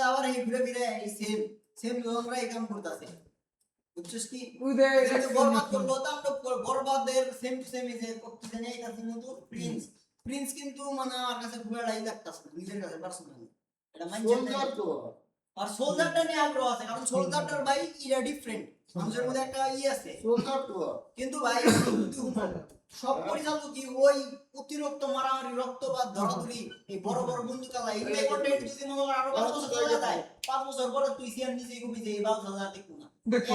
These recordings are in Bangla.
আবার এই ঘুরে ফিরে এই সেম সেম লোকরা এই কাম করতেছে বুঝছিস কি উদয় বরবাদ করলো তো আমরা বরবাদের সেম টু সেম যে কি জানি এটা কিন্তু প্রিন্স প্রিন্স কিন্তু মানে আমার কাছে খুব এটাই লাগতাছে নিজের কাছে পার্সোনালি এটা সোলজার তো আর সোলজারটা নিয়ে আগ্রহ আছে কারণ সোলজারটার ভাই ইরা ডিফারেন্ট মানুষের মধ্যে একটা আছে সোলজার তো কিন্তু ভাই সব পরিচালকই ওই অতিরিক্ত মারামারি রক্তপাত ধরাধরি এই বড় বড় বন্দুকালা এগুলো কন্টেন্ট যদি মনে কর আরো 5 বছর চলে যায় 5 বছর পরে তুই সিয়ার নিজেই কবি যে এই বাউল হাজার দেখবো না দেখো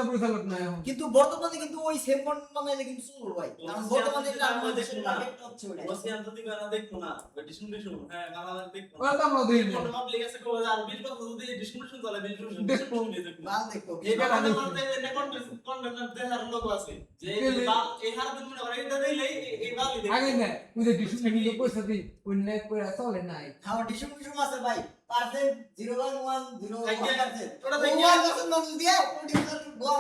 পরিচালক নাই এখন কিন্তু বর্তমানে কিন্তু ওই সেম কন্টেন্ট বানাইলে কিন্তু চলবে ভাই কারণ বর্তমানে এটা আমাদের টার্গেট হচ্ছে ওটা ওসিয়ান যদি গানা দেখবো না ডিসকাশন হ্যাঁ গানা দেখবো ওটা তো আমরা দিই ফটো মাপ লেগেছে কো আর 20 বছর যদি ডিসকাশন চলে 20 বছর দেখবো। বাল দেখো এই গানা মধ্যে এনে কন্টেন্ট দেখার লোক আছে যে এই হার দিন মনে করে এটা দিলেই এই বালি দেখো আগে না ওই ডিসুম কিন্তু পয়সা দি অন্য করে চলে নাই হ্যাঁ ডিসকাশন আছে ভাই পার্সেন্ট 0.10 ওটা দেখি। মানুষ দিয়ে প্রোডিউসার গোয়া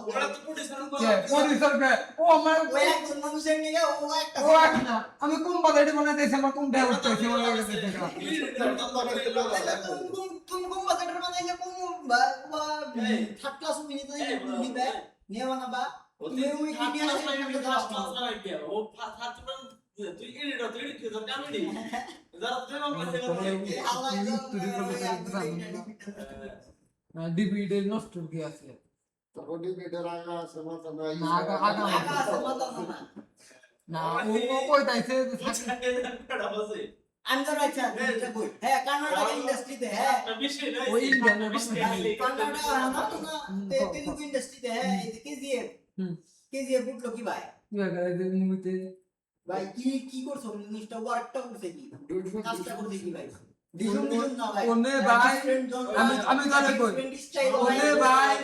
ওরা তো প্রোডিউসার পরিচালক ও আমার ওই একজন মানুষের নিয়ে ও একটা ও এক না আমি কোন বাজারে বানাইতেছি আমার কোন দেহ উঠতেছি আমার লাগে দেখা তুমি কোন বাজেটের বানাইলে কোন থার্ড ক্লাস মিনিট দিবে নিয়ে বানাবা তুমি ওই ইন্ডিয়ান ও ফার্স্ট তুই এডিটর তুই এডিট করে আমি নেই যারা তুই আমার ডিভিডি নষ্ট কি আছে তখন এটার আগা আছে মাথা নাই না আগা না ও কইতাইছে আমি তো রাইছা কই হ্যাঁ কানাডা ইন্ডাস্ট্রিতে হ্যাঁ ওই ইন্ডিয়ানের কানাডা না তো না তেলুগু ইন্ডাস্ট্রিতে হ্যাঁ এই কেজিএফ উঠলো কি ভাই মুভিতে ভাই কি করছো জিনিসটা ওয়ার্কটা করছে কি কাজটা করছে কি ভাই ডিজুম না ভাই ওনে ভাই আমি জানি কই ওনে ভাই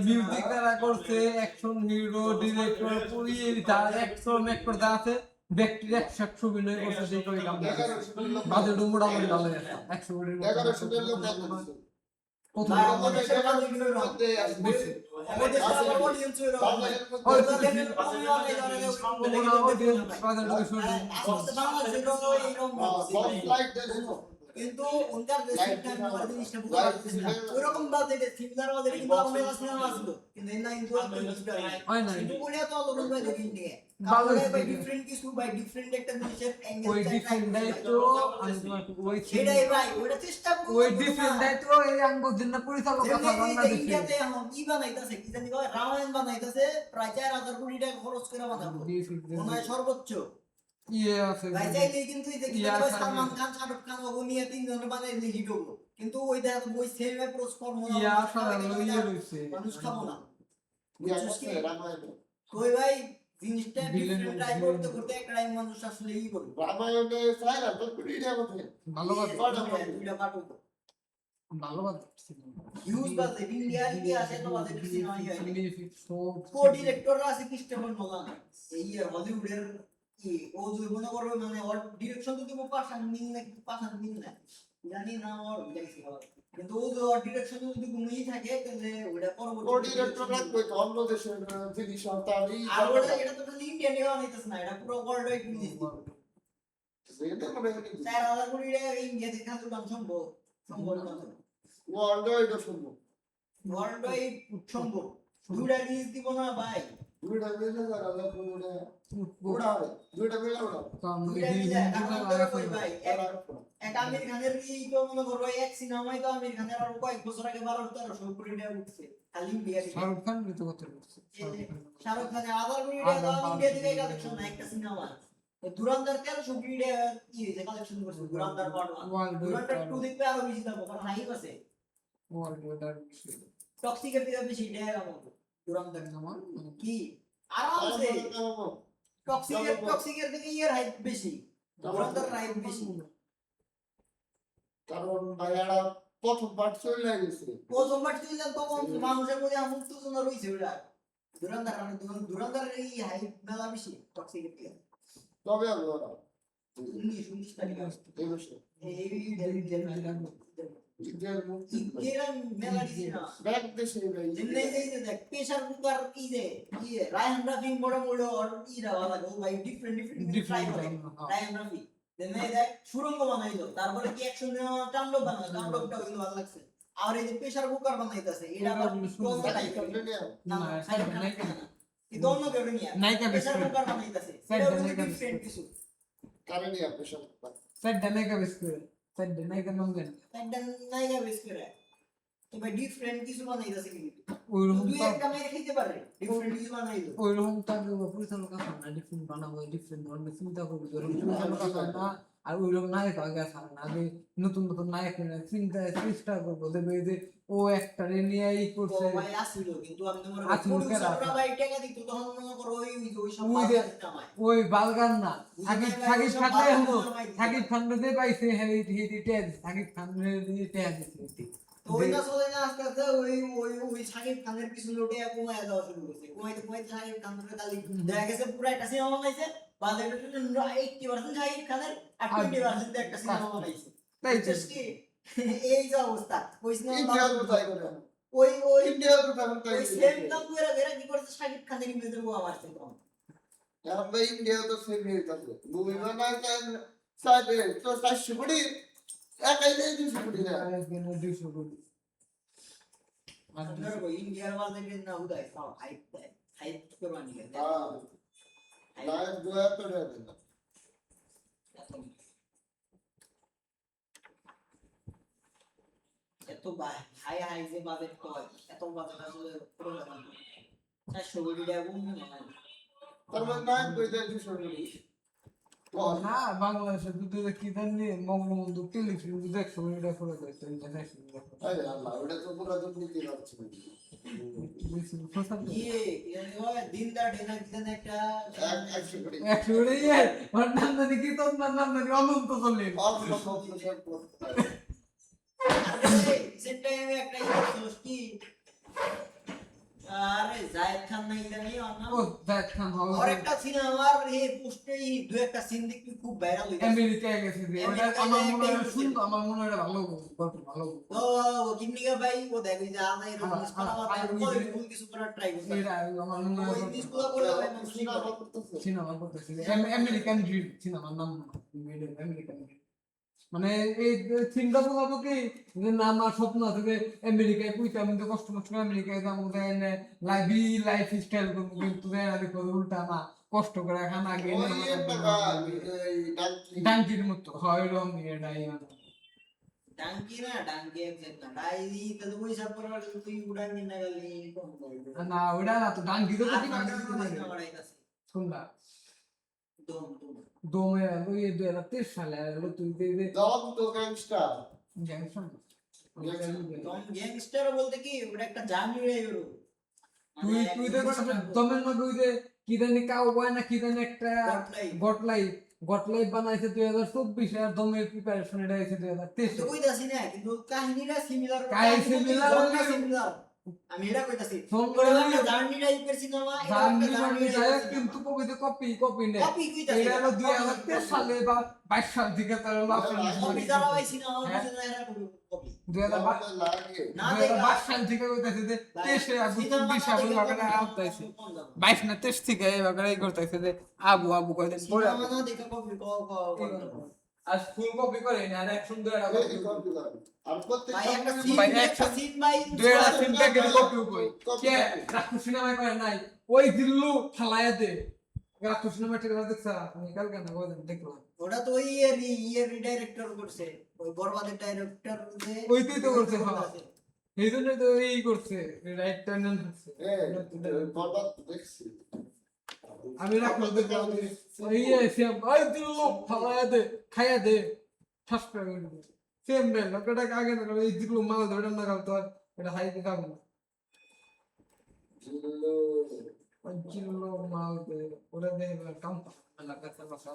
মিউজিক তারা করছে অ্যাকশন হিরো ডিরেক্টর পুরি তার অ্যাকশন অ্যাক্টর দা আছে ব্যক্তি 100 অভিনয় করছে সেই কই কাম বাজেট মোটামুটি ভালো আছে 100 কোটি 1100 জন লোক কাজ করছে প্রথম ভাই আমাদের দেশের কাজ হইলো না মধ্যে বেশি আমাদের দেশের অডিয়েন্স হইলো কিন্তু উনকার দেশে টাইম করে জিনিসটা বুঝতে পারতেছি না ওইরকম বাজেটে সিমিলার বাজেটে কিন্তু আমরা সিনেমা আসলো কিন্তু এই না কিন্তু হয় না কিন্তু কোরিয়া তো আলাদা ভাই দেখি নিয়ে ভালো ভাই ডিফারেন্ট কিছু ভাই ডিফারেন্ট একটা জিনিসের অ্যাঙ্গেল ওই ডিফারেন্ট দায়িত্ব আমি তোমাকে ওই সেটাই ভাই ওটা চেষ্টা করব ওই ডিফারেন্ট দায়িত্ব এই আঙ্গুল দিন পরিচালক কথা বাংলাদেশে ইন্ডিয়াতে এখন কি বানাইতাছে কি জানি কয় রামায়ণ বানাইতাছে প্রায় 4000 কোটি টাকা খরচ করে বানাবো মনে হয় সর্বোচ্চ ইয়ে আছে ভাই চাইলে কিন্তু এই যে কি বলে সালমান খান শাহরুখ খান ও নিয়ে তিনজন বানাইলে হিট হবো কিন্তু ওই দেখ ওই সেম অ্যাপ্রোচ ফর্মুলা ইয়া সারা লইয়ে রইছে মানুষ খাবো না ইয়া আছে রামায়ণ কই ভাই জিনিসটা ডিফারেন্ট ট্রাই করতে করতে একটা টাইম মানুষ আসলে ই করবে রামায়ণে সাইরা তো কুড়িটা মধ্যে ভালো কথা দুইটা পাঠো ভালো কথা হিউজ বাজে ইন্ডিয়া আসে তো বাজে সিনেমা হয় সো কো ডিরেক্টররা আছে ক্রিস্টোফার নোলান এই হলিউডের কি ও যদি মনে করবে মানে ওর ডিরেকশন যদি পাশান মিল না জানি না ওর দেখছি কিন্তু ও যদি ওর ডিরেকশন যদি গুণই থাকে তাহলে ওটা পরবর্তী ও ডিরেক্টর রাখবে তো অন্য দেশের জিনিস তারই আর ওটা এটা তো খালি ইন্ডিয়ান এও নিতেছ না এটা পুরো ওয়ার্ল্ড ওয়াইড নিতে এটা মানে 4000 কোটি টাকা ইন্ডিয়া থেকে খালি দাম সম্ভব ওয়ার্ল্ড ওয়াইড শুনবো ওয়ার্ল্ড ওয়াইড সম্ভব দুইটা জিনিস দিব না ভাই দুইটা মিলে যারা পুরোটা পুরোটা দুইটা মিলে ওটা এক আমির খানের কি তো মনে করো এক সিনেমায় তো আমির খানের আর কয়েক বছর আগে 12-1300 কোটি টাকা উঠছে খালি ইন্ডিয়া থেকে শাহরুখ খান কিন্তু করতে পারছে শাহরুখ খানের 1000 কোটি টাকা ইন্ডিয়া থেকে কালেকশন না একটা সিনেমা দুরান্দার 1300 কোটি টাকা কি হয়েছে কালেকশন করছে দুরান্দার পার্ট 1 দুরান্দার 2 দেখতে আরো বেশি দাম কারণ হাইপ আছে ওয়ার্ল্ড ওয়াইড টক্সিকের থেকে বেশি টাকা কম দুরান্দার আমার কি আরামসে টক্সিকের থেকে ইয়ার হাইপ বেশি দুরান্দার হাইপ বেশি কারণ ভাইয়ারা প্রথম পার্ট চলে গেছে প্রথমবার ছিলেন তখন মানুষের মধ্যে এমন তুলনা রয়েছে ওটা দুরান্দার এই হাইপ মেলা বেশি টক্সিকের থেকে তবে ওরা 19 তারিখ এই বছর এই ঈদের মুক্তি ইকেরা মেলা দিছে না ব্যাক দেশে ভাই যেমনি এই যে দেখ প্রেসার কুকার কি যে রায়হান রাফি বড় বড় আর ইরা ভালো ও ভাই ডিফারেন্ট ট্রাই করে রায়হান রাফি দেন এই দেখ সুরঙ্গ বানাইলো, তারপরে কি অ্যাকশন তাণ্ডব বানাইলো, তাণ্ডবটা কিন্তু ভালো লাগছে। আর এই যে প্রেসার কুকার বানাইতাছে, এটা আবার ক্লোজ টাইপ না না, সাইড সাইডটা নাই নায়িকা। না, কিন্তু অন্য কেউ নিয়ে নায়িকা প্রেসার বেশ করে। কুকার বানাইতাছে, সাইডটা এটা নায়িকা কিন্তু বেশ করে। ডিফারেন্ট কিছু। কারণে আপনি সব সাইডটা নায়িকা বেশ করে। সাইডটা নায়িকা নাম জানি না। সাইডটা নাইগা বেস করে তবে ডিফারেন্ট কিছু বানাইতাছে কিন্তু ওইরকম দুই তো একটা মেরে খেতে পারে, ডিফারেন্ট কিছু বানাইলো। ওইরকম তাকে পরিচালক আছে না, ডিফারেন্ট বানাবো, ডিফারেন্ট ধরনের চিন্তা করবো, ওইরকম পরিচালক আছে না। আর ওইরকম নায়ক আগে আছে না, আগে নতুন নতুন নায়ক চিন্তা চেষ্টা করবো, দেখবে এই যে ও একটা নিয়ে ই তো করছে। ভাই আসিল, কিন্তু আমি তোমার আসিল কেন? প্রডিউসাররা ভাই টাকা দিত, তখন মনে করো ওই সব ওই যে বাজার কামায়। ওই বালগান না সাকিব সাকিব খান হলো, সাকিব সাকিব খান যে পাইছে হেরি হেরি ট্যাগ, সাকিব খান হেরি ট্যাগ দিছে। তো ওই না চলে না আস্তে আস্তে ওই সাকিব খানের পিছনে ওঠে কমায় দেওয়া শুরু করছে, কমাইতে সাকিব খানের তালি দেখা গেছে পুরো একটা সিনেমা বানাইছে, বাজেটের 80% সাকিব খানের আর 20% একটা সিনেমা বানাইছে। তাই তো। বুঝছিস কি? এই যে অবস্থা ওই সিনেমা ইন্ডিয়া তো তাই করে ওই ইন্ডিয়া তো তেমন তাই ওই সেম কাম করে বেরা কি করছে সাকিব খানের ইমেজের গোয়া মারছে তখন। এখন ভাই ইন্ডিয়া তো সেম হয়ে থাকে মুভি বানায় সাইডে তো 400 কোটি একাই দেয় 200 কোটি না একদিনে 200 কোটি। আর আপনার ওই ইন্ডিয়ার বাজেটের না উদয় সব হাইপ দেয়, হাইপ করবানি কেন? হ্যাঁ লাইভ গোয়া তো দেয় না এত হাই হাই যে বাজেট কয়, এত বাজেট আসলে প্রয়োজন নেই। 400 কোটি টাকা কম না। তারপর নাইট কই দেয় 200 কোটি না বাংলাদেশে দুটো কি জানি বঙ্গবন্ধু টেলিফিল্ম দেখছো, এটা করে দিয়েছে ইন্টারন্যাশনাল। আরে আল্লাহ ওটা তো পুরো দুর্নীতি হচ্ছে ইয়ে কি হয় দিনদার ডেনা কিনে একটা 100 কোটি একবারে ইয়ে ওর নাম জানি কি, তোর নাম জানি অনন্ত চলে। অল্প স্বল্প সব করতে পারে আরে সেটা একটা ইয়ে কি আরে জায়েদ খান নাই জানি না। ও দেখান আর হবে একটা সিনেমার এই পোস্টে দুই একটা সিন দেখি খুব ভাইরাল হইছে। আমেরিকায় গেছে যে ওটা আমার মনে হয় শুনতো, আমার মনে হয় এটা ভালো গল্প, ভালো ও কিন্নিকা ভাই ও দেখি যে আমি এরকম মিস করা মাত্র করে ফুল কিছু করার ট্রাই করতে। এটা আমার মনে হয় ওই মিসগুলো করলে ভাই মানুষ নি করে। সিনেমা করতেছে আমেরিকান ড্রিম সিনেমার নাম আমেরিকান ড্রিম। মানে এই চিন্তা করবো কি যে না আমার স্বপ্ন আছে যে আমেরিকায় পুইতে আমি তো কষ্ট কষ্ট করে আমেরিকায় যাবো, লাইফ স্টাইল করবো, কিন্তু দেখো উল্টা না কষ্ট করে খানা ওই গেলে একটা এই ডাক্তার ডাঙ্কির মতো হয় রং এটাই ডাঙ্কি না ডাঙ্কি একজন না ডাইরি তো তুই সব করার তুই উড়ান না গেলি কোন করবে না ওটা না তো ডাঙ্কি তো কি শুনলা দম দম দমে ওই 2023 সালে এলো তুই যে দম তো গ্যাংস্টার জাংশন দম গ্যাংস্টার বলতে কি ওটা একটা জার্নি রে হলো। তুই তুই তো দমের মধ্যে ওই যে কি জানি কাউবয় না কি জানি একটা গটলাই বানাইছে 2024 আর দমের প্রিপারেশন এটা হইছে 2023 তো কইতাছি না কিন্তু কাহিনীটা সিমিলার কাহিনী similar হলেও- সিমিলার আমি এটা কইতাছি ফোন করে জার্নি টাইপের সিনেমা জানি যায় কিন্তু কবিতা কপি নেই কপি কইতাছি এটা হলো 2023 সালে বা 22 সাল থেকে তার কপি যারা ভাই সিনেমা বুঝে না এরা কপি 2022 লাগে না 2022 সাল থেকে কইতাছে যে 23 আবু 24 সালে বাগানে আউতাইছে 22 না 23 থেকে এই বাগানে করতেছে যে আবু কইতে পড়ে সিনেমা না দেখে কপি আর ফুল কপি করে না আর এক সুন্দর একটা এই কপি করে আর প্রত্যেক ভাই একটা সিন ভাই, একটা সিন ভাই দুইটা সিনটা গেলে কপি কই কে রাখু সিনেমায় করে নাই ওই দিল্লু ফালায়া দে রাখু সিনেমা ঠিক আছে দেখছা আমি কালকে না কই দেখলাম ওটা তো ওই ইয়ের ডাইরেক্টর করছে ওই বরবাদের ডাইরেক্টর যে ওইটাই তো করছে, হ্যাঁ। এই জন্য তো এই করছে রাইট টার্ন করছে বরবাদ দেখছি আমি রাখু দেখলাম এই সেম ওই দিল্লু ফালায়া দে খায়া দে ঠাস করে সেম রে লোকটা আগে না এই দিল্লু মাল ধরে না গাল তো এটা হাইতে যাব না জিল্লো মাল দে ওরা দে কাম লাগাতে বসা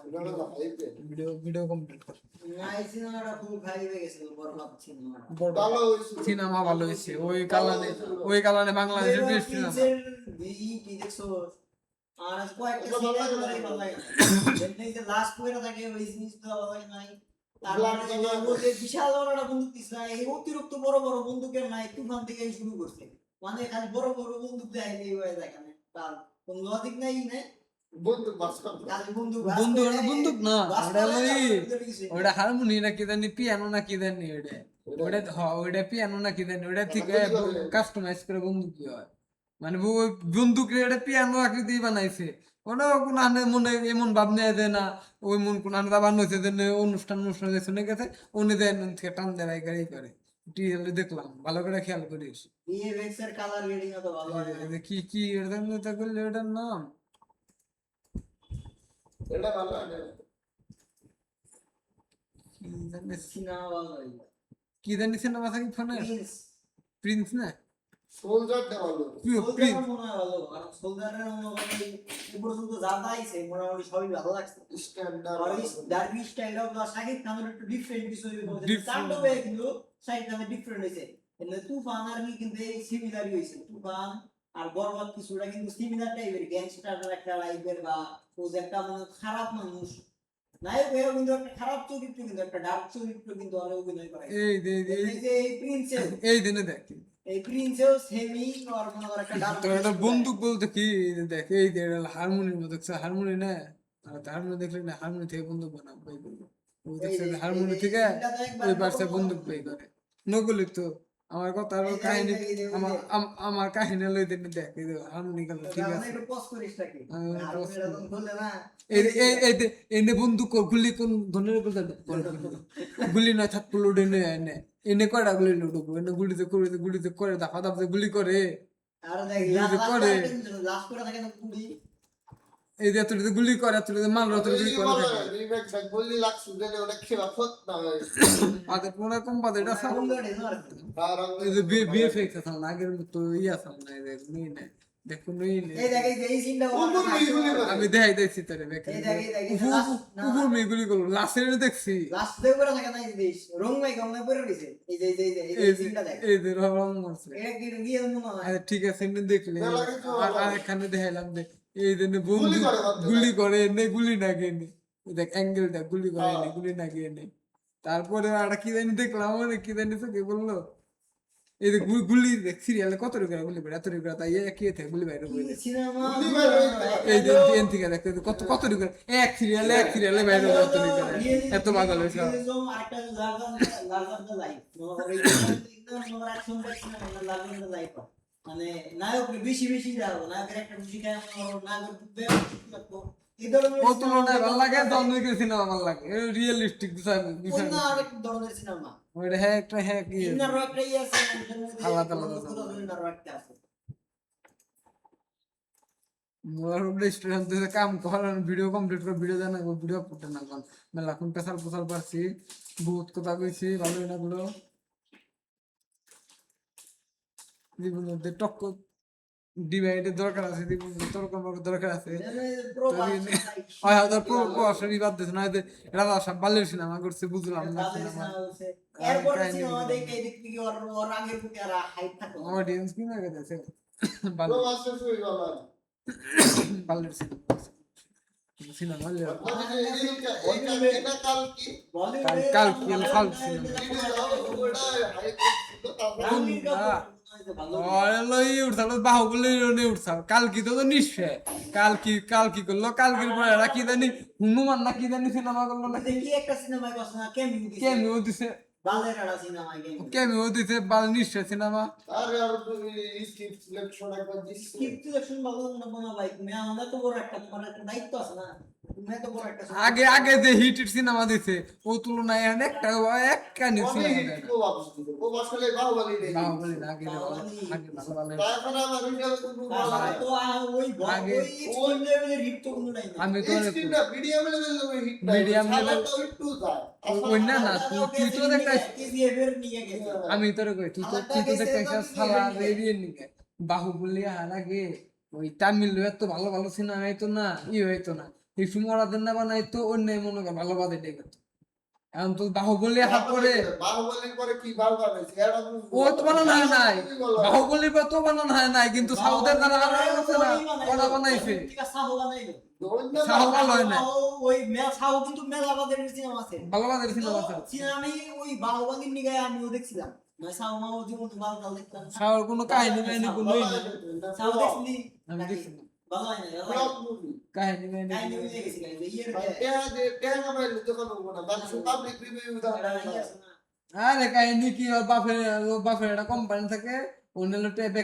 ভিডিও কমপ্লিট কর নাই সিনেমাটা খুব ভাই হয়ে গেছিল বরবাদ সিনেমা ভালো হইছে সিনেমা ভালো হইছে ওই কারণে বাংলাদেশের বেস্ট সিনেমা কি দেখছো আর কয়েকটা সিনেমা ভালো লাগে যেমনি যে লাস্ট পয়রা থাকে ওই জিনিসটা ভালো লাগে নাই তারপরে ওদের বিশাল বড় বন্দুক দিছে না এই অতিরিক্ত বড় বড় বন্দুকের নাই তুফান থেকে শুরু করছে মানে খালি বড় বড় বন্দুক দেয় এই হয়ে যায় এখানে তার কোন লজিক নাই না বন্ধু বাস কর খালি বন্দুক বন্দুক না, বন্দুক না, বাস ওটা করে, ওই ভিতরে কিছু নেই। ওটা হারমোনি না কি জানি, পিয়ানো না কি জানি, ওটা পিয়ানো না কি জানি, ওটা থেকে কাস্টমাইজ করে বন্দুক কি হয়, মানে ওই বন্দুক এটা পিয়ানো আকৃতি বানাইছে। ওটা কোন আনে মনে এমন ভাব নেয় যে না ওই মন কোন আনে বানাইছে যে অনুষ্ঠান যে শুনে গেছে উনি দেন থেকে টান দেয় গাড়ি করে টিএলে দেখলাম, ভালো করে খেয়াল করিস। VFX এর কালার গ্রেডিং তো ভালো হয় না। কি কি এটা করলে ওটার নাম এটা ভালো লাগে কি জানি, সিনেমা ভালো হয় না। কি জানি সিনেমা থাকে ফোনে, প্রিন্স প্রিন্স না সোলজারটা ভালো প্রিন্স সোলজার মনে হয় ভালো, কারণ সোলজারের মনে এই পর্যন্ত যা আইছে মোটামুটি সবই ভালো লাগছে। স্ট্যান্ডার্ড আর ডার্বি স্টাইল অফ শাকিব খানের একটু ডিফারেন্ট কিছু হইছে, Different. তাণ্ডবে কিন্তু শাকিব খানের ডিফারেন্ট হইছে। এলে তুফান আর কি কিন্তু এই সিমিলারই হইছে, তুফান আর বরবাদ কিছুটা কিন্তু সিমিলার টাইপের, গ্যাংস্টারের একটা লাইফের বা ও যে একটা মানে খারাপ মানুষ নায়ক হয়েও কিন্তু একটা খারাপ চরিত্র, কিন্তু একটা ডার্ক চরিত্র কিন্তু অনেক অভিনয় করে। এই এই যে এই প্রিন্সেস, এই দিনে দেখ এই প্রিন্সেস সেমি আর মনে করে একটা ডার্ক তোর একটা বন্দুক বলতে কি দেখ, এই যে হারমোনির মতো দেখছে, হারমোনি না আর হারমোনি দেখলে না, হারমোনি থেকে বন্দুক বানাবো বই করবো, ও দেখছে হারমোনি থেকে ওই পাশে বন্দুক বই করে নগুলি তো আমার কথা আর কাহিনী, আমার কাহিনী লই দিন দেখ এই হারমোনি গেল ঠিক আছে, একটু পজ করিস নাকি আমি আর pause এরকম বললে না এনে বন্দুক গুলি কোন ধরনের গুলি নয় থাক লুডে এনে এনে কয়টা গুলি লুডবো, এনে গুলিতে করে দাফা দাফা গুলি করে আর দেখ গুলি করে লাস্ট করে থাকে না পুরি এই যে তুই গুলি করে তুই মাল তুই গুলি করে থাকে রিমেক্স বললি লাগছে যে ওটা খেলা ফত না হয় আদের পুরো কোম্পানি এটা সব সাউন্ড করে না আর এই যে বিএফএক্স আছে না আগের মতো ইয়া আছে না এই যে নেই না দেখো নেই এই দেখ এই সিনটা উপর মেয়েগুলি করে। আমি দেখাই দেখছি তোরে বেকার এই দেখ এই উপর উপর মেয়েগুলি করলো লাস্টের দেখছি লাস্ট দেখ করে থাকে না এই দেশ রং মাই কমনে পড়ে রইছে এই যে এই সিনটা দেখ এই যে রং করছে এটা কি গিয়ে মনে হয় আরে ঠিক আছে এমনি দেখলে মেলা কিছু আর এখানে দেখাইলাম যে এই জন্য বন্ধু গুলি করে মারতে গুলি করে এনে গুলি না গেনে দেখ অ্যাঙ্গেলটা গুলি করে এনে গুলি না গেনে তারপরে আর কি জানি দেখলাম মানে কি জানি তো কি বললো এই যে গুলি দেখ সিরিয়ালে কত টাকা গুলি বেড়ে এত টাকা তাই কি থাকে গুলি বাইরে বলে সিনেমা এই যে এন থেকে দেখতে কত কত টাকা এক সিরিয়ালে বাইরে কত টাকা এত পাগল হয়েছে আরেকটা লার্জার লাইফ মনে অ্যাকশন দেখছিনা লার্জার লাইফ মানে নায়ক বেশি বেশি দাও নায়কের একটা বেশি গায় নায়কের এই ধরনের ও তুলনায় ভালো লাগে জন্মের সিনেমা ভালো লাগে রিয়েলিস্টিক বিষয় অন্য আরেক ধরনের সিনেমা ওইটা হ্যাঁ একটা হ্যাঁ কি ইনারও একটা ইয়ে আছে আলাদা আলাদা ইনারও একটা আছে মোর রেস্টুরেন্ট থেকে কাম করার ভিডিও কমপ্লিট করে ভিডিও জানা ভিডিও করতে না কোন মেলা কোন পেশাল পোশাল পারছি বহুত কথা কইছি ভালোই না গুলো জীবনের টক ডিভাইডের দরকার আছে জীবনের তর্ক দরকার আছে হয় হয়তো প্রবাসী বাদ দিছে না যে এরা সব বালের সিনেমা করছে বুঝলাম না সিনেমা এরপর সিনেমা দেখে দেখতে কি ওর আগের প্রতি আর হাইপ থাকে অডিয়েন্স কি না গেছে ভালো আছে শুই ভালো বালের সিনেমা এটা কাল কি কাল কি ফাল সিনেমা বাহুবলি উঠছাল কালকি তো নিশ্চয় কালকি করলো কালকির পরে এরা কি জানি হনুমান না কি জানি সিনেমা করলো না দেখি একটা সিনেমা কস না কেমিও দিছে বালের একটা সিনেমা কেমিও দিছে বাল নিশ্চয় সিনেমা আরে আর তুমি স্ক্রিপ্ট সিলেকশন একবার দিছি স্ক্রিপ্ট সিলেকশন ভালো না ভাই তুমি আমাদের তো বড় একটা তোমার একটা দায়িত্ব আছে না তুমি তো বড় একটা আগে যে হিটের সিনেমা দিছে ও তুলনায় একটা কানি সিনেমা ও আসলে বাহুবলি নেই বাহুবলি না আগে ভালো তারপর আমার ভিডিও তো ওই আগে ওই লেভেলের হিট তো কোনো নাই আমি তো স্ক্রিপ্টটা মিডিয়াম লেভেলের হিট Medium level- তো একটু যায় ওই না না তুই তো একটা কেজিএফের নিয়ে গেছে আমি তোরে কই তুই তো দেখতে সালা রেডিয়ে নিকে বাহুবলি আর আগে ওই তামিল এত ভালো ভালো সিনেমা হইতো না হইতো না এই সুমরাদের না বানাইতো অন্য মনে কর ভালো বাদে ডেকে এখন তো বাহুবলি হাত করে বাহুবলির পরে কি ভালো বানাইছে এটা ও তো বানানো হয় নাই বাহুবলির পর তো বানানো হয় নাই কিন্তু সাউথের যারা বানাইছে না ওরা বানাইছে সাহু বানাইলো সাহু ভালো হয় না ওই সাহু কিন্তু মেলা বাদের সিনেমা আছে ভালো বাদের সিনেমা আছে আমি ওই বাহুবলীর নিগায় আমিও দেখছিলাম মানে সাহু মাও জীবন ভালো দেখতাম সাউর কোনো কাহিনী কোনো সাহু দেখছিলি আমি দেখছি ভালো হয় না ফ্লপ মুভি কাহিনী কাহিনী বুঝে গেছি গাইস ইয়ের টেহা কামাইলে তো কোনো না বাকি পাবলিক রিভিউ দাও আরে কাহিনী কি ওর বাপের একটা কোম্পানি থাকে অন্যান্য টেপে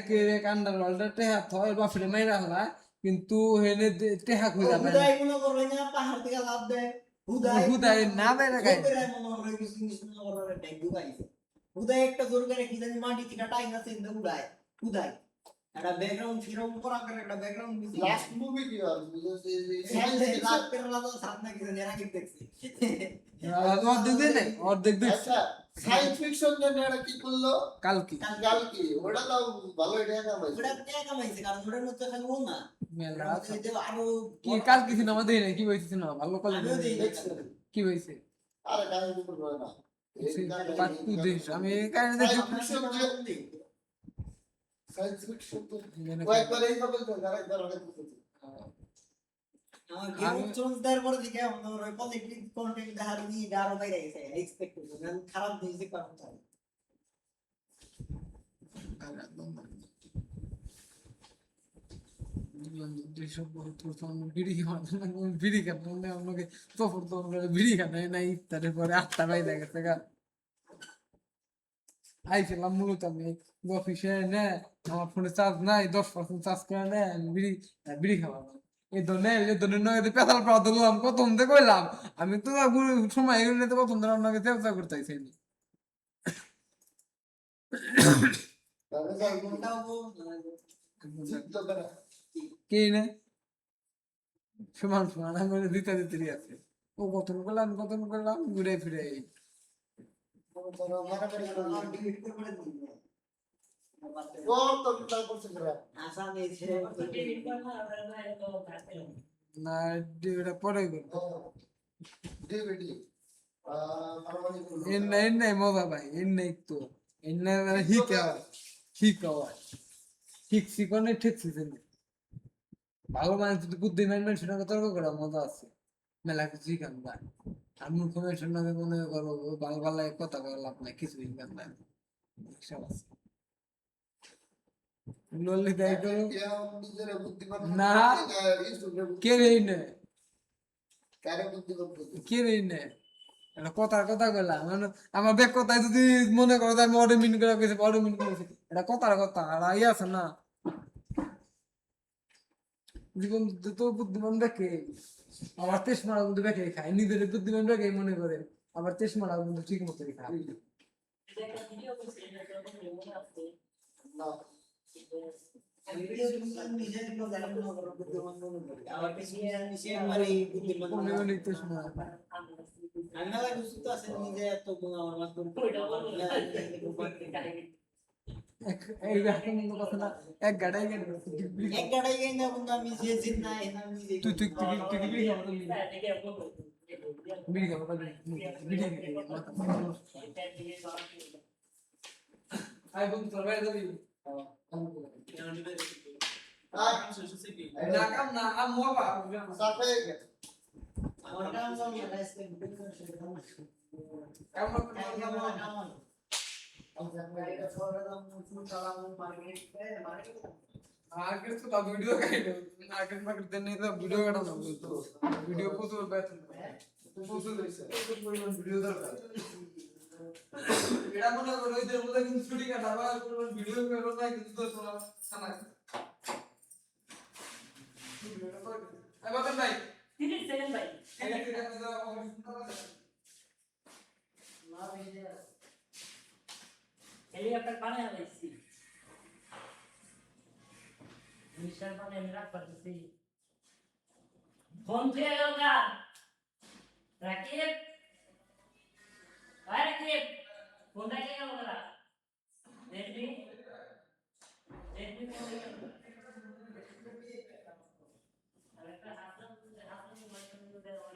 আন্ডারওয়ার্ল্ডের টেহা থয় বাপের মাইরা হলা কিন্তু হেনে টেহা খুঁজা পায় না হুদাই মনে করবে না পাহাড় থেকে লাভ দেয় হুদাই না দেয় না কাহিনী হুদাই মনে করবে কিছু জিনিস মনে করবে ট্যাগ ঢুকাইছে হুদাই একটা জোর করে কি জানি মাটি থেকে টাইম আছে ইন্দে উড়ায় হুদাই একটা ব্যাকগ্রাউন্ড সেরকম করা করে একটা ব্যাকগ্রাউন্ড মিউজিক লাস্ট মুভি কি আর সায়েন্স লাভ করে লাভ সামনে কিছু নেরা কি দেখছি অর্ধেক দেখছি আচ্ছা সায়েন্স ফিকশন নেড়া কি করলো কালকি কালকি ওটা তো ভালো টেহা কামাইছে ওটা কে কামাইছে কারণ ওটার মধ্যে খালি ও না মেলা ওটার মধ্যে আরো কি কালকি সিনেমা দেই না কি হইছে সিনেমা ভালো কলে আমিও দেই দেখছি কি হইছে আরে কাহিনী করবে না পার্ট 2 দেখ আমি কাহিনী দেখি সায়েন্স ফিকশন তো কয়েকবার এই হবে তো আরেকবার অনেক কিছু আমার গেম অফ থ্রোনস দেওয়ার পরে দেখে আমার ওই পজিটিভ কন্টেন্ট দেখার নিয়ে আরো বাইরে গেছে এক্সপেকটেশন খারাপ জিনিস দেখতে পারতাম না বিড়ি খাতে আমাকে প্রথম বিড়ি খাতে না ইফতারের পরে 8টা বাইরে গেছে গা আইছিলাম মূলত আমি অফিসে নে আমার ফোনে চার্জ নাই 10% চার্জ করে নে আমি বিড়ি খাওয়া এই ধরনের নগদে পেতাল পড়া ধরলাম প্রথম থেকে কইলাম আমি তো সময় এগুলো নিতে প্রথম ধরে আপনাকে চেষ্টা করতেছি তাহলে যাই কোনটাও জিততো না কে না সমান সমান আমি দিতে দিতে আছে ও কতন করলাম ঘুরে ফিরে কোনো মারামারি করে না ডিলিট করে দিন ও তো ট্রাই করছে না আসামে ছেড়ে না এটা পরে করবো ডিভিডি মারামারি করে এর নাই মজা ভাই এর নাই তো এর নাই শিখছি কোনে ঠিকছি ভালো মানুষ যদি বুদ্ধিমান মানুষের সঙ্গে তর্ক করা মজা আছে মেলা কিছু শিখান ভাই আর মূর্খ মানুষের সঙ্গে মনে করো ভালো ভালো কথা করা লাভ নাই কিছু শিখান ভাই সব আছে লল্লি দেয় করো নিজের বুদ্ধিমান না। কে রে নে কারে বুদ্ধিমান কে রে নে এটা কথা কইলা মানে আমার ব্যাগ কথাই যদি মনে করো যে আমি অর্ডার মিন করে গেছি অর্ডার মিন করেছি এটা কথা আর ইয়ে আছে না জীবন তো বুদ্ধিমান দেখে আবার তেস মারা কিন্তু দেখে খায় নিজের বুদ্ধিমান দেখে মনে করে আবার তেস মারা কিন্তু ঠিক মতো খায় না ভিডিও নিজের কোনো জানা না করো বুদ্ধিমান মনে করি আবার কিছু নিচে একবারে বুদ্ধিমান মনে মনে তেস মারা আমি না বুঝতে তো আছে নিজে এত গুণ আমার মাধ্যমে এই ব্যাপারটা কিন্তু কথা না এক গাড়াই গেল এক গাড়াই গেই না বন্ধু আমি যে জিত না এনা আমি নিজে তুই বিড়ি খাবো বিড়ি আই বন্ধু তোর বাইরে যাবি না কাম না আম মোবা সাথে আমার কাম জানি না রেসপেক্ট বিলকুল সেটা কাম কাম কাম গাড়িটা সরে দাম মুছু চালাম মার্কেট आगे तो वीडियो आगे मार्केट देने तो वीडियो काटा ना बोलतो वीडियो को तो बैठ वीडियो दरकार एड़ा मने करो इधर बोले कि शूटिंग का दावा करो वीडियो करो ना कि तो थोड़ा खाना अब बता भाई 30 सेकंड भाई ना भेजे हेलीकॉप्टर पाने आ गई मिस्टर पाने मेरा पड़ती फोन पे आएगा राकेश भाई राकेश फोन पे क्या होगा रेडमी फोन अरे का हाथ में माइक दे और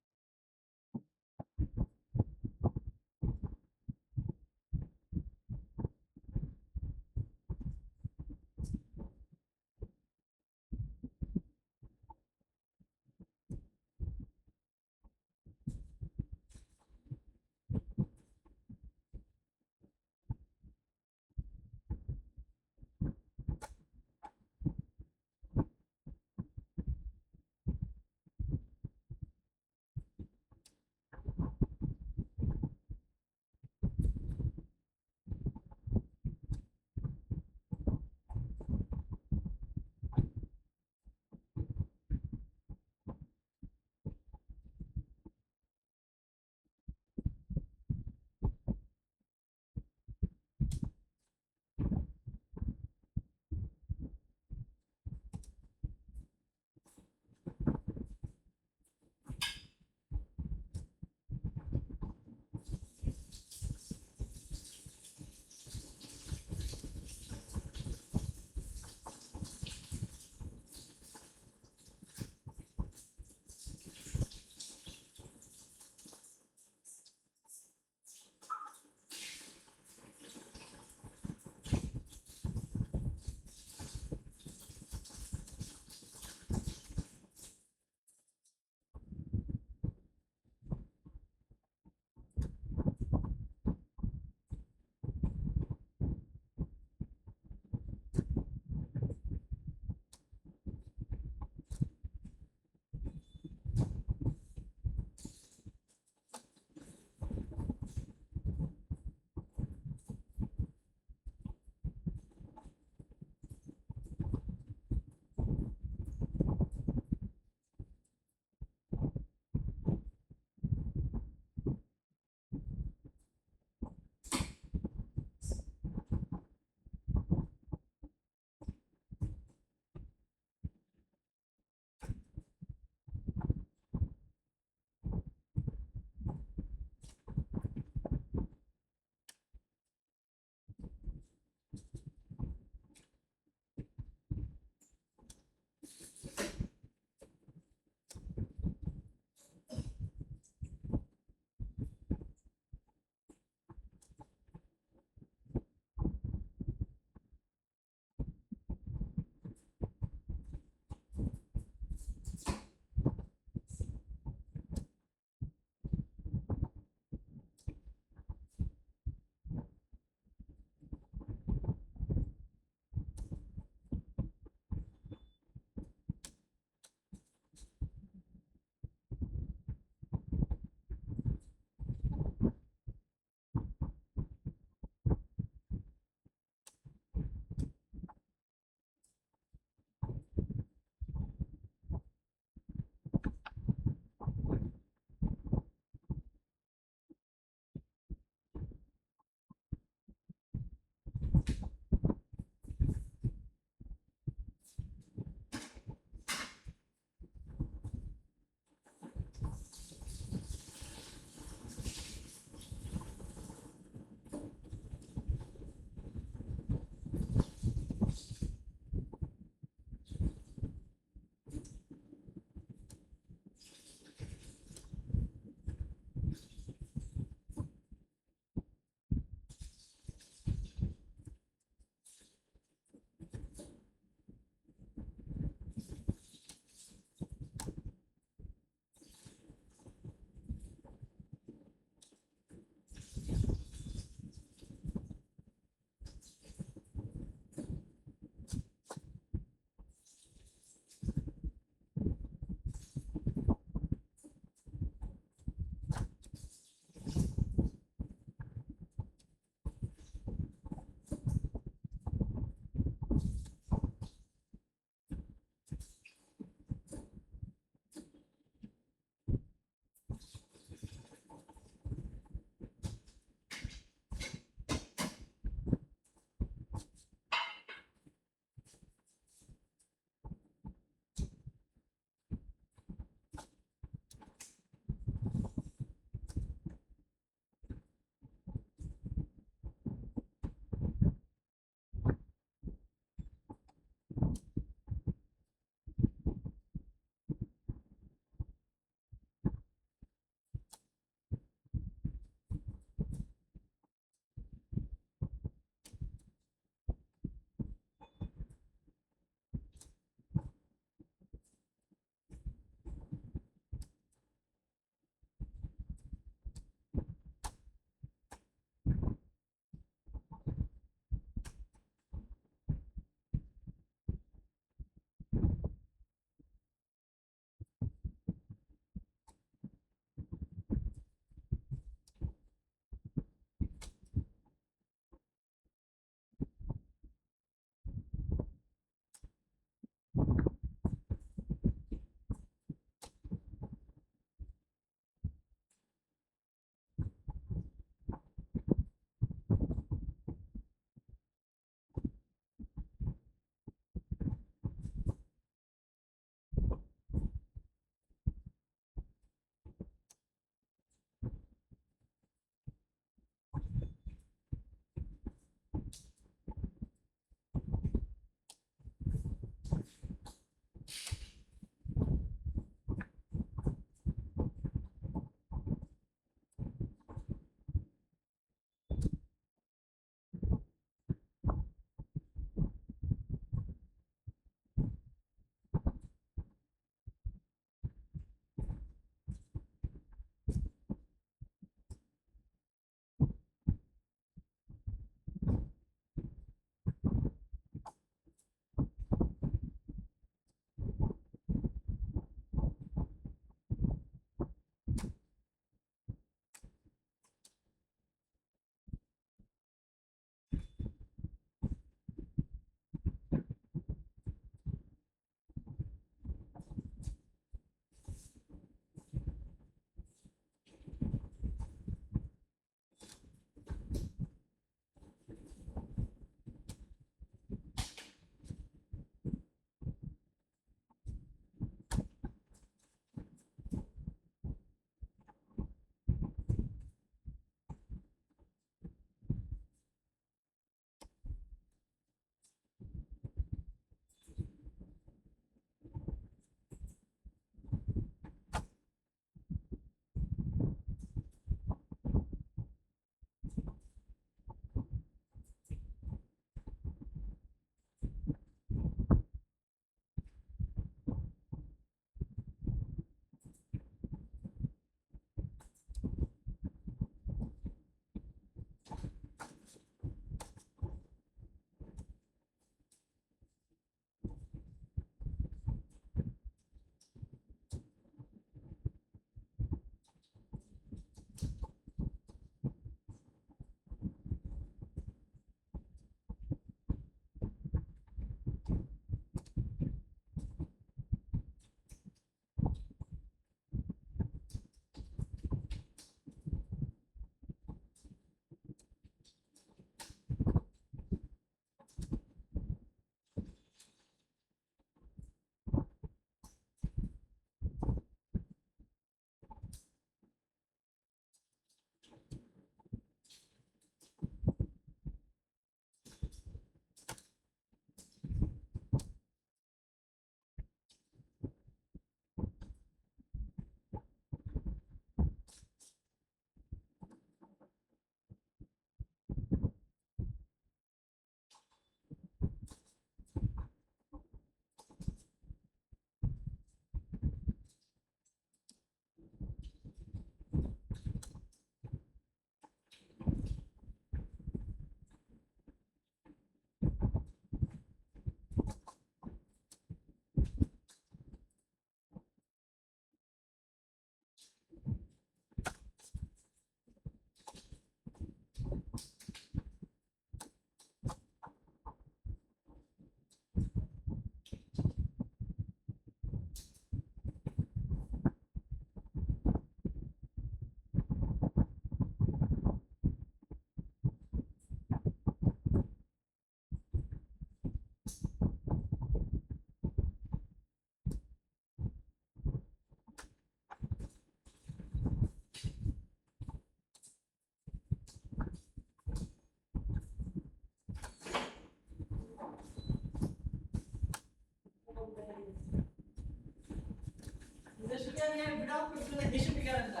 তুমি দেশে বিকারেন না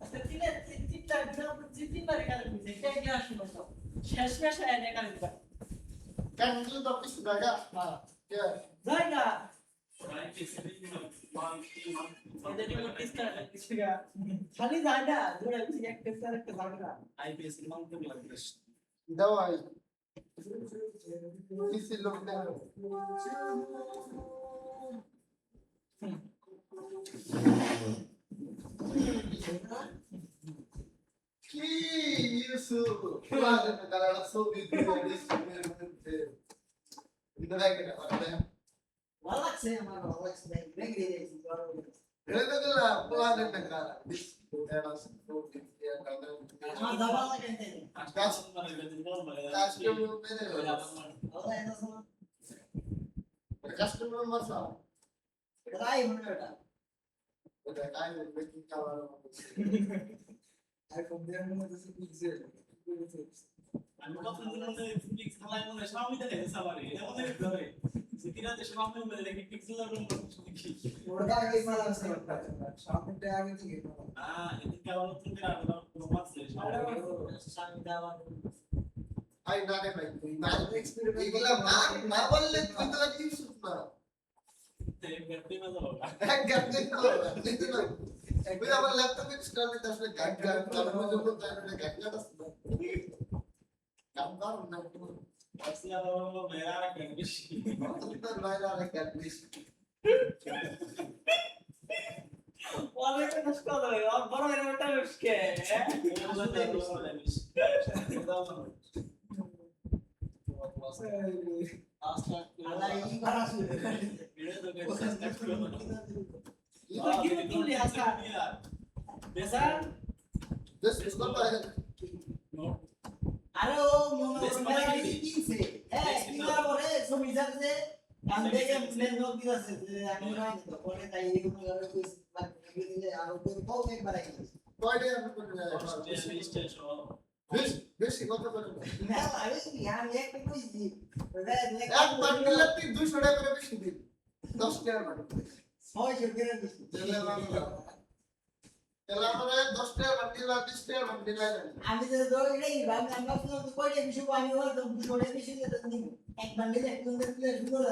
আচ্ছা তিনটা তিনবার এখানে বুঝে কে কে আসলো সব শেষ শেষ এনে এখানে কেন তুই তো কিছু জায়গা কে জায়গা আইপিএস এদের টিম টিস্টার কিসকা খালি যায় না দূরে একটা স্যার একটা জায়গা আইপিএস এর মাউন্ট লাগবে দাও আই কিসি লোক না কি isso claro que a galera soube disso mesmo ainda vai que agora ভালো লাগছে আমার ভালো লাগছে ব্রেক দিয়ে দিয়েছি ele tá lá claro na cara isso era soube que a galera আমার দাবা লাগে acho que eu vou ver ভালো লাগে না শোনা customer masa রাই মনে এটা udah kayak bikin kawan iPhone দিয়ে মনে হচ্ছে পিক্সেল আমি কত মনে ফিক্স খেলায় মনে সামনে দেখে সাবারে এটা মনে করে সিটিরাতে সামনে মনে দেখি পিক্সেলের রুম দেখি ওটা আগে মারা আছে সামনেটা আগে থেকে এটা কেমন তুমি আর কোনো মাসে সামনে দাবা ay nane bhai na এগুলা না বললে তুই তো কিছু না ব্যক্তি না যাও এক গাড়ি না ওই আমার ল্যাপটপে ইনস্টল করতে আসলে গাড়ি চালানোর জন্য তাহলে গাড়ি আছে কাম কর না আসলে আমার মেরা রাখেন বেশি তোর বাইরে আর গাড়ি অনেক কষ্ট করে আর বড় এরটা উসকে আল্লাহ ই করা শুরু এটা কি তুলি আসা বেসার this is not by আরে ও মনে করে কিনছে হ্যাঁ কিনার পরে ছবি যাচ্ছে কান থেকে প্লেন নোট দিতেছে যে আমি নাই তো পরে তাই এগুলো আর কিছু বাকি দিলে আর ওই বহুত একবার আইছে কয়টা আমি করতে বেশি কত করে না আমি একটা কইছি এক বান্ডিল তুই 200 টাকা করে বেশি দিবি 10 টাকা বান্ডিল 600 করে দিছি তেলা মানে 10 টাকা বান্ডিল আর 20 টাকা বান্ডিল আইছে আমি তো দৌড়েই ভাই আমরা তো কইলে বিষয় আমি ওর তো ছড়ে বিষয় তো নিব এক বান্ডিল এক নম্বর প্লে শুরু হলো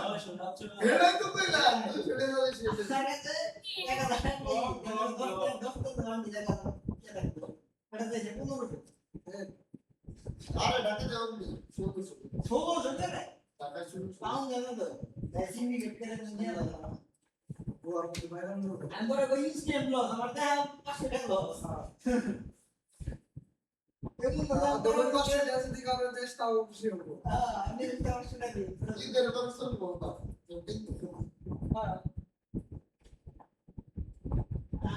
মানে শুনো না এটাই তো কইলা 200 টাকা বেশি সারাতে 1000 টাকা 10 টাকা দাম দিলে না এটা দেশে 15 আরে ঢাকা যাও নি ছোট টাকা টাকা শুরু পাউন্ড জানো তো সিমি গেট করে নিয়ে যাও ও আপনি বাইরে না আমি বড় কই স্টেম লস আমার তা 500 টাকা লস এমন না ডবল পাশে আছে দিকে আমরা চেষ্টা খুশি হব আমি 500 টাকা দিই ইদের বছর বলবা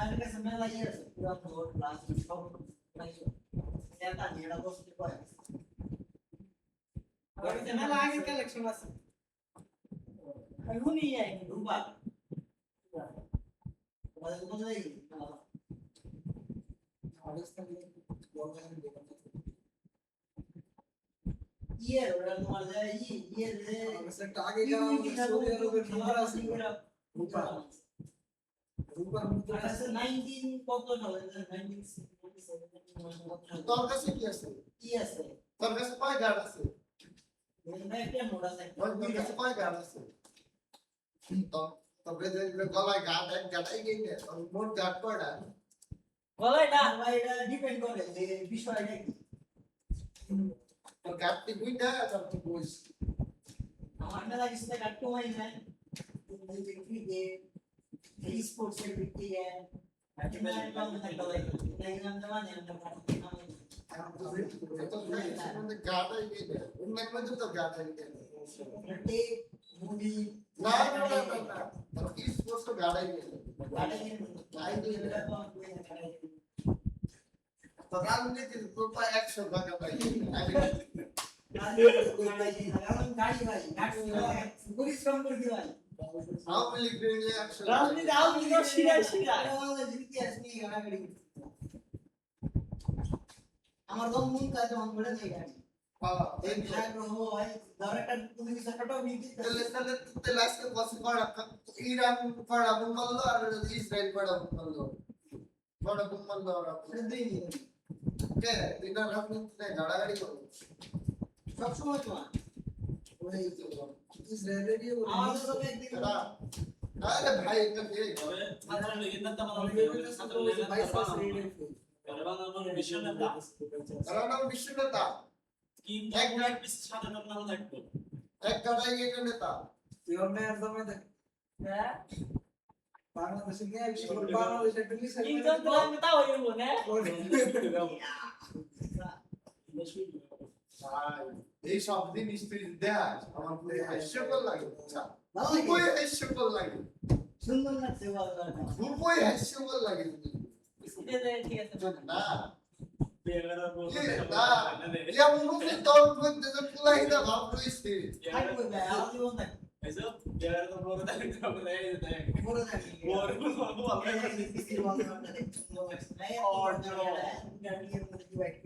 আর কাছে মেলা ইয়ে আছে পুরো ফোর প্লাস সব প্রাইস এটা নিয়ে বসতে পারে আর এটা মেলা আগে কালেকশন আছে এখনই আই রূপা ওদের কোথায় যাই রাজস্থানে বলবেন দেখুন ইয়ে ওরা তোমার যায় ইয়ে যে সেটা আগে যাওয়া সৌদি আরবের খেলা আছে রূপা রূপার মুদ্রা আছে 19 কত সালে 1977 তোর কাছে কি আছে কি আছে তোর কাছে কয় গাড় আছে একটা মোড়া আছে তোর কাছে কয় গাড় আছে তো তবে যে গলায় গাড় এক গাড়াই গেছে তোর মোট গাড় কয়টা বলাই না ভাই এটা ডিপেন্ড করে যে বিষয়টা কি তোর গাড়টি বুইটা তোর তো বুঝ আমার মেলা কিছু টাকা কমাই নাই তুমি দেখবি যে এই স্পোর্টস এর ভিত্তি আছে না কম থাকতে লাগে তাই নাম দেওয়া নেই আমরা তো মানে গাড়াই গেছে অন্য মধ্যে তো গাড়াই গেছে প্রতি মুভি না না না না তোর কি স্পোর্টস তো গাড়াই গেছে গাড়ি গাড়াই গেছে এটা তো কই না গাড়ি তো রাজনীতি তো 100 টাকা পাই গাড়ি ভাই পরিশ্রম করে দিবাই আওয়ামী লীগ নিয়ে 100 রাজনীতি আউলি গো শিরা শিরা আমার দম মন কাজ মন করে নেই গাড়ি হ্যাঁ এই আগ্রহ হয় ধর একটা তুমি কিছু একটা টপিক তাহলে আজকে বসে করা ইরান করা বললো আর ইসরায়েল করা বললো আর কে দিনা রাজনীতিতে গাড়াগাড়ি করো সব সময় তো ওই ইসরায়েলেরই আমাদের তো একদিন আরে ভাই এটা কে তবে সাধারণ লেগেন্ডার তো আমাদের সাধারণ লেগেন্ডার বিশ্ব নেতা কারণ বিশ্বনেতা কিন্তু এক বিশ্ব সাধারণ নাম থাকতো এক গাড়াই এটা নেতা হ্যাঁ বাংলাদেশে গিয়ে বাংলাদেশে একটা মিশন কিন্তু তোমার কথা হইব না এই সব জিনিস তুই দেখ আমার খুবই হাস্যকর লাগে ভালো খুবই লাগে হাস্যকর লাগে সুন্দর লাগছে ভালো খুবই হাস্যকর লাগে ঠিক আছে না বেগারা বলতে ইয়া মুখে তোর মধ্যে যে পুলাইটা ভাব রইছে থাকবে ভাই আর জীবন থাক এসব বেগারা তো বড় দাবি করে দেয় বড় থাকি বড় বড় এই কিছু বলতে পারবে না সুন্দর লাগছে এই অর্ডার গাড়ির মধ্যে কি বাইক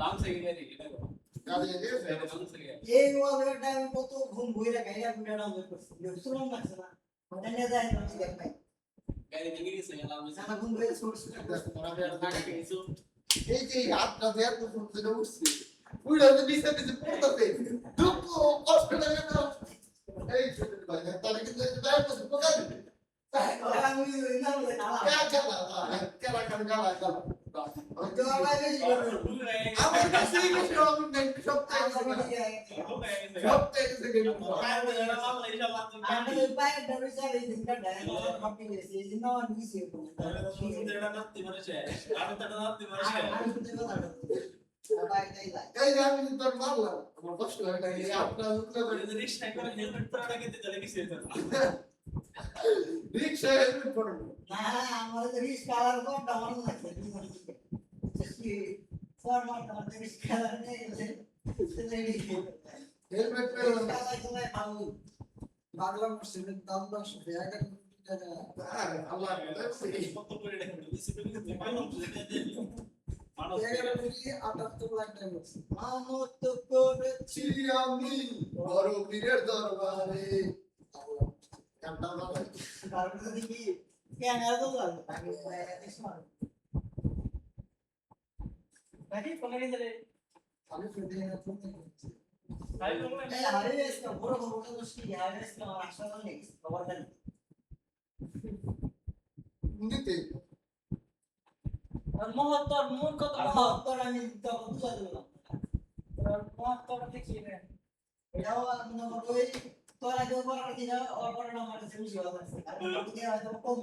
নাম থেকে গেলি এটা কাজে গেছে নাম থেকে এই ওয়ালের টাইম কত ঘুম বইরা গাইয়া গুড়া ডাউনলোড করছি শুনুন লাগছে না এনে যায় না কি দেখ ভাই গাড়ি থেকে গেছে নাম সারা ঘুম বইরা সোর্স কিছু এই যে হাতটা দেয়া তো শুনতে উঠছে উড়ে তো নিচে নিচে পড়তাছে দুঃখ কষ্ট লাগে না এই ছোট ভাই তাহলে কিন্তু বাইরে তো পোকা দিবে আমি না বলে না কেলা কালা তো আবার বেশি করবে আমার কাছে কি সব নেই সব তাই সব তাই থেকে আমাদের বাইরে দরজা এই দিনটা ডায়লগ কপি করেছি এই জন্য আমি দিছি এই যে আমি তোর মারলাম আমার কষ্ট হয় না এই আপনার রিক্সা হেলমেট পড়বো না আমাদের রিস্ক কালার কোড আমার লাগছে কি মনে হচ্ছে স্যার আমার আমাদের রিস্ক কালার নেই হেলমেট পরে বাংলা মুসলিমের দাম 10 টাকা আল্লাহ মানত করেছি আমি বড় পীরের দরবারে কান্না বাবা কারণ দেখি কেন এত লাগে আমি নাকি কোন গেছে আমি ফেদে না তুমি ভাই কোন এই হারিয়েছ না বড় বড় দোষী হারিয়েছ না আসলে নেই খবর দেন নিতে আর মহত্তর মূল কত তোর আমি তখন বুঝা দিলাম মহত্তর দেখি না এটাও মানে ওই তোর আগে পড়ার দিনা অপর নাম্বার আছে বুঝি আছে আর তুমি হয়তো কম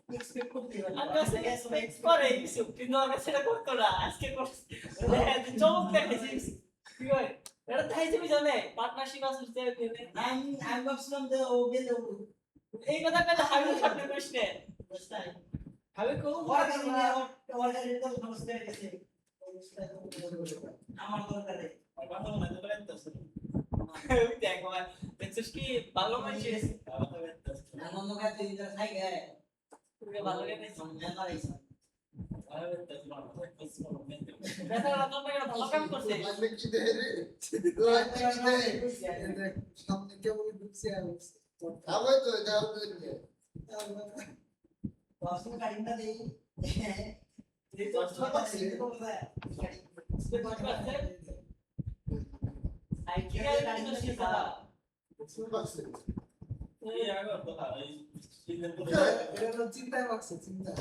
এক্সপেক্ট করতে পারো আমি কাছে এক্সপেক্ট করে কিছু কিন্তু আমি সেটা করতে না আজকে করছি চমক দেখেছি কি হয় এটা তাই তুমি জানে পার্টনারশিপ আছে আমি ভাবছিলাম যে ও গেলে এই কথা পেলে আমি স্বপ্ন করিস না বুঝতাই আমি কোন ওর গাড়ি তো সমস্যা গেছে আমার দরকারে দেখ দেখছিস কি ভালো মানুষ আমার লোকের দিনটা থাকে তুমি ভালো লাগে সমঝা লাগাইছ দেখা রাত না ভালো কাম করছে লাগবে কি দে রে সামনে কেমন ঢুকছে আর আবে তো যাও দিকে দর্শন কাটিংটা দেই এই তো ছোট ছিল আই কি কাটিং শিখা সুপারছে এটা চিন্তায় লাগছে চিন্তা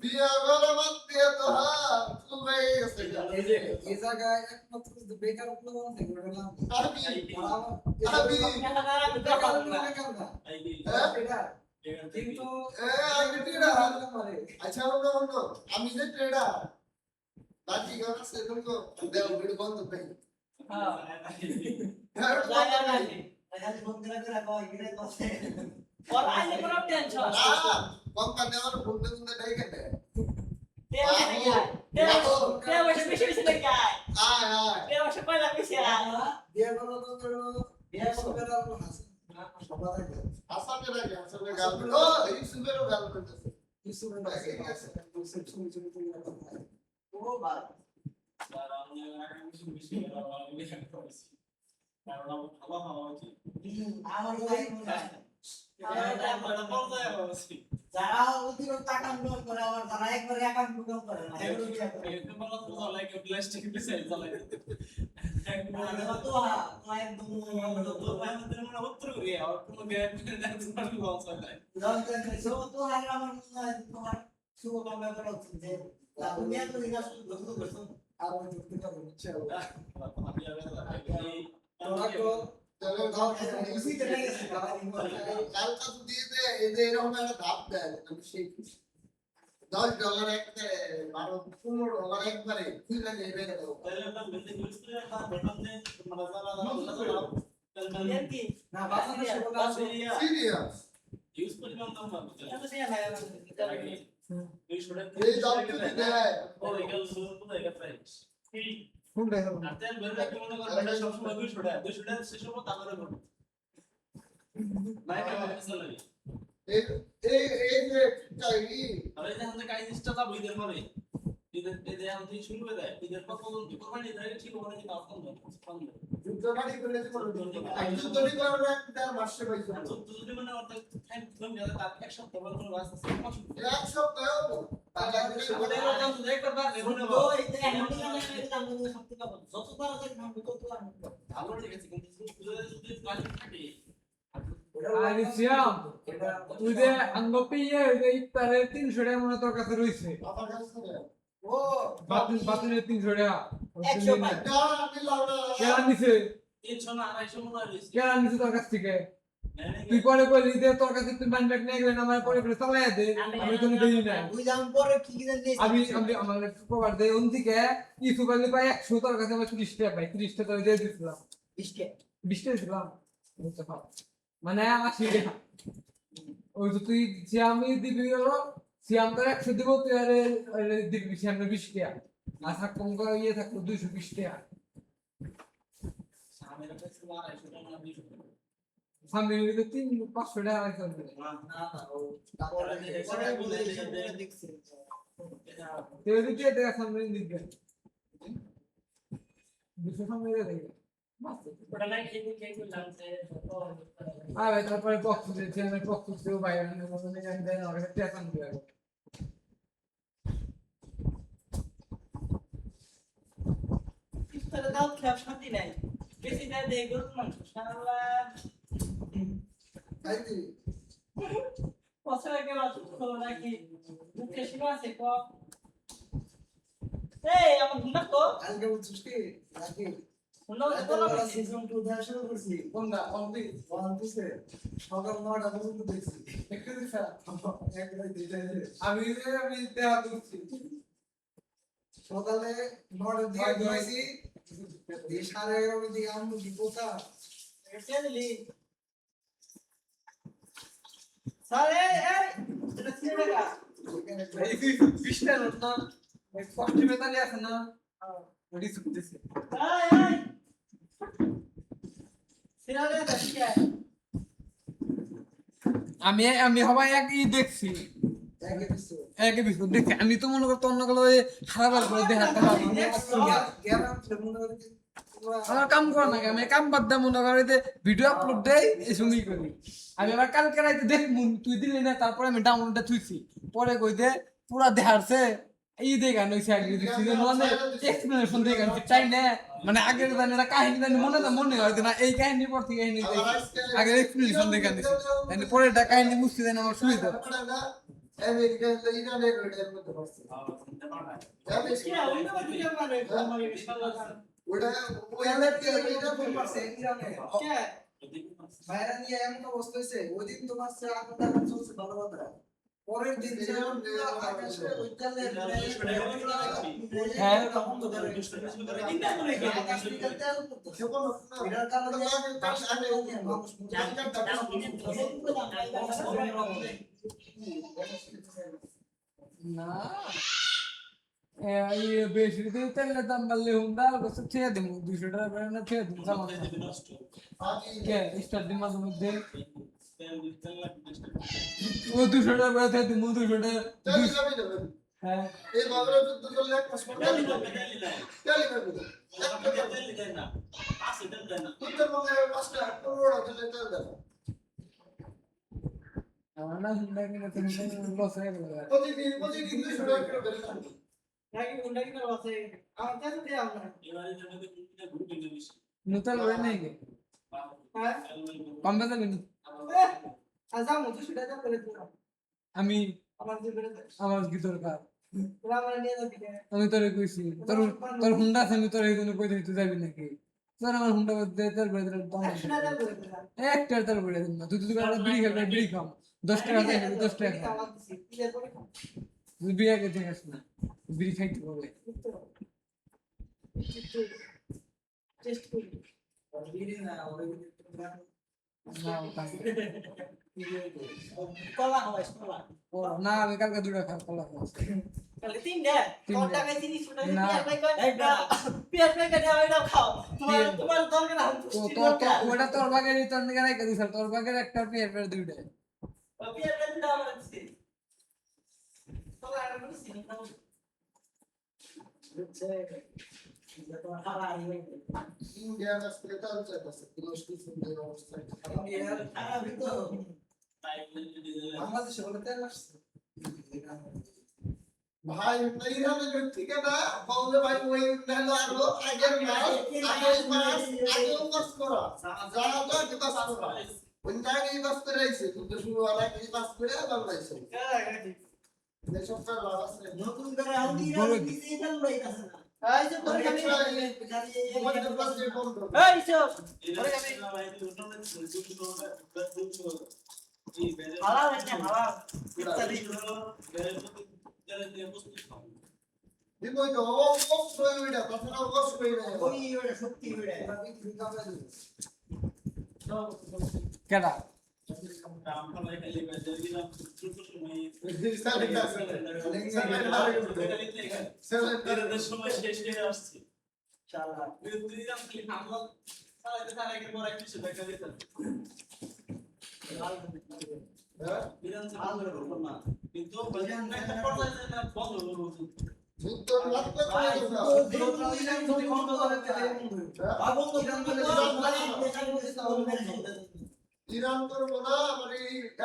বিয়া গলা মত দিয়ে তো হ্যাঁ ফুল হয়ে গেছে এই জায়গায় একমাত্র যে বেকার উপলব্ধ থেকে গেলাম আমি কিন্তু আমি ট্রেডার আচ্ছা হলো আমি যে ট্রেডার বাকি গানা সে তো দেও ভিডিও বন্ধ করে হ্যাঁ খালি ফোন করে করে কয় গিরে কসে और आज को टेंशन কোম্পানি আমার ফোন দিয়ে দেই কেটে ते वर्ष बेशी काय আয় ते वर्ष पहिला बेशी বিয়ে করা তো বিয়ে করা আর হাসি সবার আগে আসামে লাগে আসামে গার্লফ্রেন্ড ও এই সুন্দর গার্লফ্রেন্ড আছে কিছু না আছে বলছে ছবি ছবি তুলে রাখা ও বাবা আর আমি বেশি আমি করেছি কারণ আমার ভালো হওয়া উচিত আমার ভাই মনে হয় আমার পর্যায়ে হওয়া উচিত যারা অতিরিক্ত টাকা ইনকাম করে আবার যারা একবারে একাউন্ট ইনকাম করে না এগুলো কি করে এটা বলা তো লাইক প্লাস্টিক পিসাই চালাই তো একদম তো আমাদের মনে উত্তর করি আর কোনো গ্যাপ না লস হয় না তো আর আমার মনে হয় তোমার শুভকামনা করা উচিত যে তুমি এত জিজ্ঞাসা করছো আর আমি যুক্তি করবো বুঝছো আমি চলো খুশি তো লেগে গেছে বাবা কালকা তো দিয়ে দে এদের এরকম একটা ধাপ দেয় আমি সেই $10 একটা $12-15 একবারে ঠিক আছে এবে দাও তাহলে আমরা বেশি ইউজ করে তার বটন দে মানে যারা এর কি না বাবা শুভকামনা সিরিয়াস ইউজ করি না তো আমরা এত দিয়ে ভাই আমার এই স্টুডেন্ট এই দাম তো দেয় ওই গেল শুরু তো দেখা প্রাইস কোন রে আর তেল বের কি মনে কর এটা সব সময় 200 টাকা শেষ হবে তারপরে ঘট নাই না চলে এই এই এই যে চাই আর এই যে আমাদের কাজ জিনিসটা তা বইদের মানে ঈদের আমাদের শুরু হয়ে যায় ঈদের পর পর্যন্ত কোরবানি ঈদের আগে ঠিক হবে না কিন্তু আসতাম না যুদ্ধবাড়ি করে যে করো একজন তৈরি করার একটা মাসে পয়সা যদি মানে অর্থাৎ টাইম কম যাবে তার এক সপ্তাহ পর কোনো রাস্তা আছে এক সপ্তাহ তাহলে ওদের ওটা তো দেখতে পারবে মনে তো হয় এই যে এমনি আমি এটা আমি সত্যি কথা যত তাড়াতাড়ি ভাববো তত আমি ভালো ঠিক আছে কিন্তু যদি প্ল্যান থাকে আরে শ্যাম তুই যে আঙ্গ পেয়ে ওই যে ইফতারের 300 টাকা মনে তোর কাছে রইছে আমার কাছে ও বাতিলের 300 টাকা 100 টাকা। না আমি লাউডা কেন নিছে 300 না 250 মনে হয় রয়েছে কেন নিছে তোর কাছ থেকে তুই পরে কইলি যে তোর কাছে তুই মাইন্ড ব্যাক নিয়ে গেলেন আমার পরে করে চালাইয়া দে আমি তো দেই না ওই দাম পরে কি কি জানি আমি আমার প্রকার দেই ওন থেকে কিছু পাইলে পাই 100 তোর কাছে আমার 30 টাকা পাই 30 টাকা দিয়ে দিছিলাম বিস্কে 20 টাকা দিলাম বুঝতে পার মানে 80 টাকা ওই যে তুই যে আমি দিবি হলো সিয়াম তোর 100 দিব তুই আরে দিবি সিয়াম 20 টাকা আর থাক কম করে ইয়ে থাকলো 220 টাকা সামনের কাছে 250 টাকা না 200 টাকা সামনে নিলে 500 টাকা রাখতে হবে না না ও তারপরে পরে বলে দেখছি তুই দিতে দেখা সামনে দিবে 200 সামনে দিয়ে দেবে ওটা নাই খেয়ে খেয়ে করলাম যে আরে তারপরে বক্স দিয়েছে আমি বক্স দিয়েও বাইরে আনতে বলতে আমি দেন আর একটা টেনশন দিয়ে ইফতারে দাও খেয়ে শান্তি নাই বেশি দেয় দেয় গরুর মাংস শালা খাইতি পছন্দ কেউ আছে তো নাকি মুখে সীমা আছে ক এই আমার ঘুমা তো আজকে বুঝছিস কি নাকি ঘুমা তো বলা হয়েছে সিজন 2 দেখা শুরু করছি কোনটা কমপ্লিট বলতেছে সকাল 9টা পর্যন্ত দেখছি একটু দিছা একবারে দিতে আমি দেয়া দিচ্ছি সকালে 9টার দিকে ঘুমাইছি এই 11:30 দিকে আমি দিপোতা এসে দিলি সারে এই এটা সিনেমা এই তুই 20 টা নোট না এই কষ্ট বেতনে আছে না ওডি সুকতেছে এই এই সিনেমা দেখি আমি হবাই এক ই দেখছি একে দিছো এক এপিসোড দেখছি আমি তো মনে করতো অন্য গুলো খারাপ করে দেখাতে পারবো গেলাম মনে করে আমার কাম করা না আমি কাম বাদ দিয়ে মনে করি যে ভিডিও আপলোড দেই এই সঙ্গেই করি আমি আবার কালকে রাইতে দেখবো তুই দিলি না তারপরে আমি ডাউনলোডটা থুইছি পরে কই দে পুরা দেখারছে এই দেখা নই সাইড সিজন 1 এর এক্সপ্লেনেশন দেখা চাই না মানে আগের জানি না কাহিনী জানি মনে হয় না এই কাহিনীর পর থেকে কাহিনী আগে এক্সপ্লেনেশন দেখা নিছি মানে পরে এটা কাহিনী বুঝতে দেন আমার সুবিধা আমেরিকা ইরানের রেডের মধ্যে পড়ছে কি না ওই না ভিডিও বানাই আমার ইনশাআল্লাহ ওটা ওই এটা ফোন করছে ইরানে কে বাইরে নিয়ে এমন অবস্থা হয়েছে ওই দিন তোমার সে আগুন চলছে ভালো কথা পরের দিন যেমন পুরো আকাশে উজ্জ্বলে হ্যাঁ বন্ধ করে আকাশ থেকে তেল পড়তেছে যখন এটার কারণে মানুষ না এই বেশি দিন তেলের দাম বাড়লে হুন্ডা বছর ছেড়ে দিব 200 টাকা করে না ছেড়ে দিব সামান কে স্টার দিন মাঝে মধ্যে ও 200 টাকা করে ছেড়ে দিব 200 টাকা হ্যাঁ এই বাংলা যুদ্ধ চললে এক মাস পর তেল নাই তেল খাবে তেল দেয় না আছে তেল দেয় না উত্তরবঙ্গে 5টা করোড় চলে তেল দেয় আমার না হুন্ডা কিনে তুমি লস হয়ে গেল প্রতিদিন 200 টাকা করে বেড়ে যায় নাকি গুন্ডা কি করব আছে আমার কাছে দিয়ে আমরা এবারে জমিতে কুড়িটা ঘুরতে যাবিস নতুন লয় নাই গে হ্যাঁ কম বেলা বিনি আজাম তো সেটা যা করে দিলাম আমি আমার যে বেড়ে আমার কি দরকার তোরা আমার নিয়ে যাবি কে আমি তোরে কইছি তোর তোর হুন্ডা আছে আমি তোর এই জন্য কই দিই তুই যাবি নাকি তোর আমার হুন্ডা দে তোর বেড়ে দিলাম দাম 100 টাকা করে দিলাম একটা তোর বেড়ে দিলাম না তুই তুই করে বিড়ি খেলে বিড়ি খাম 10 টাকা দেয় 10 টাকা খা। আমার দিছি ক্লিয়ার করে খাও তুই বিড়ি আগে থেকে আস না বিড়ি খাইতে হবে টেস্ট করি না কলা হয় কলা ও না আমি কালকে দুটো খাম কলা খাচ্ছি তাহলে তিনটা কোনটা খাই চিনি শুনে না। পিয়াজ ভাই কাটে ওইটা খাও তোমার দরকার আমি তো পুষ্টি তো দরকার ওটা তোর বাগের তোর নিকে রাখা দিছ তোর বাগের একটা পেয়ার পেয়ার দুইটা পিয়াজ ভাই দিটা আমার দিছি তোরা আর আমি চিনি না বুঝছে এটা তো হারা আইবে ইন্ডিয়ান হসপিটাল চাইছে কিলোস্টি সুন্দর অবস্থা ইন্ডিয়ার খারাপ তো তাই বলে বাংলাদেশে বলে তেল আসছে ভাই ইরানে যুদ্ধ থেকে না বললে ভাই ওই নেলো আরো আগের মাস কাজ করা যা যা কি কাজ করা ওই জায়গায় কাজ করে আইছে কিন্তু শুরু হওয়ার আগে কাজ করে বাংলাদেশে এই সপ্তাহ আছে নতুন করে আউদি ইরান দিছে তেল লইতাছে না এই যে তোর খালি তোমাদের কাছে বন্ধ এই সব হালাল আছে হালাল দিবই তো ও ওইটা তাছাড়া ও কইরা ওই ওটা সত্যি ওটা কেডা সময় শেষ হয়ে আসছে শালা কিন্তু বন্ধ যুদ্ধ লাগবে তো ইরান করবো না মানে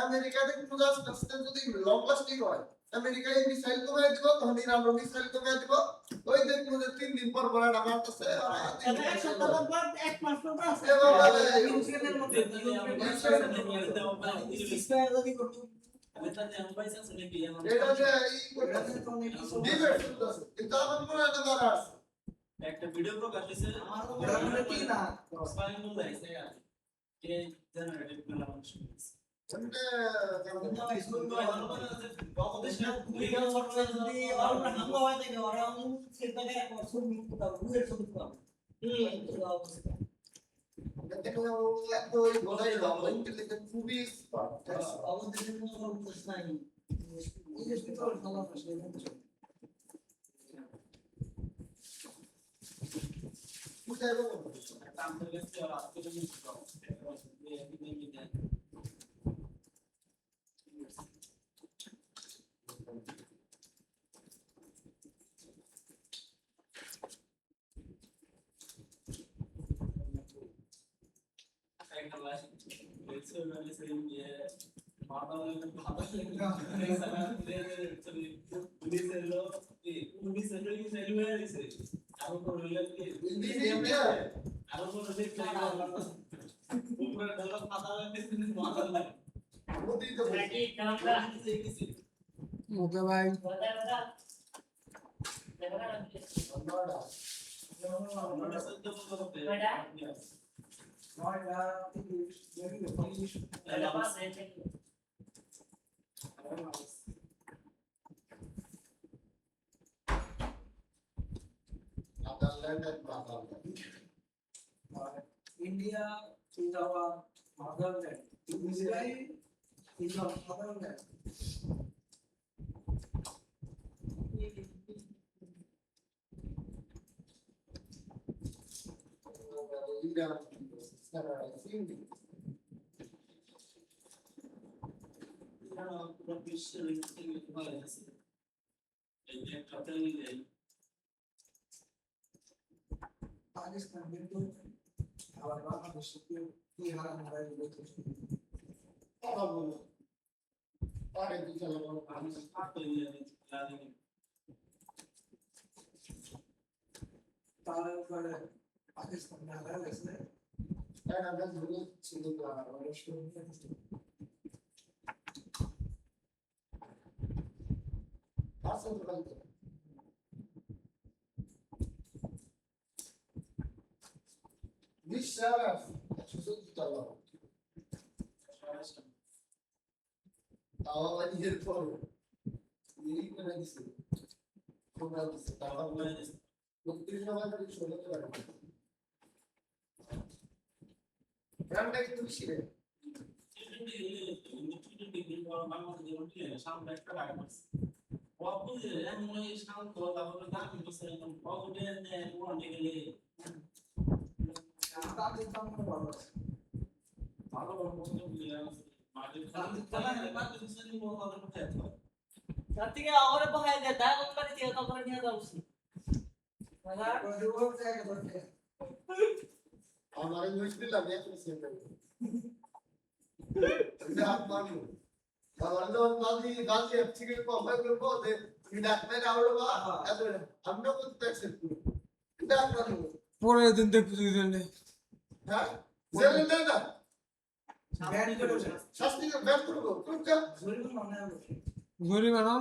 আমেরিকাতে পূজা আসতে যদি লং লাস্টিং হয় আমেরিকায় মিসাইল কমে দিব তখন ইরান মিসাইল কমে দিব ওই দেখবো যে 3 দিন পর পর আমার কাছে এক সপ্তাহ পর এক মাস পর আছে ইউক্রেনের মধ্যে এটা যে ডিবেট চলতেছে কিন্তু আমার মনে হয় না দাঁড়া আছে একটা ভিডিও প্রকাশ হয়েছে আমার কি না স্পাইং বল আছে এই জেনারেটিভ মেলা মানুষ খুবই ওকে ভাই India is our motherland. Israel is our fatherland. একটা তেল দেই পাকিস্তান কিন্তু আবার বাংলাদেশকে কি হারাম হারাই বলতে কথা বলো আরে দিতে লাগো আমি পাক করে লাগে তার উপরে পাকিস্তান হারাই গেছে এটা আমরা ধরে ছিল তো আর অবশ্য আসলে তো বলতে বিশ্বাস সুযোগ চালাও তাও নিজের পর এই করে দিছে তোমরা দিছে তাও লোকদের সবাই করে শুনতে পারে রামটা কি তুমি ছিলে সামনে একটা লাগে অবুঝে এমন এই শান্ত তারপরে দাম দিছে অবুঝে নেই ওখানে গেলে তাদের দাম ভালো আছে ভালো ভালো পছন্দ করে মাঝে তালা বাদ দিছে নি মো কথা কোথায় তো তার থেকে আমারে বহাই দে দা কোম্পানি থেকে তখন নিয়ে যাও দাদা ওই জায়গা ধরতে আমার মুশকিল লাগে তো সেটা এটা আপনি আমার তো গালি গালি থেকে কথা বলবো যে এটা মেরে আউড়বা এত আমরা করতে চাইছি এটা আপনি পরের দিন দেখতে দিলেন হ্যাঁ জেলে না না ব্যান করে শাস্তি ব্যান করব কোনটা জরিমানা মানে হবে জরিমানা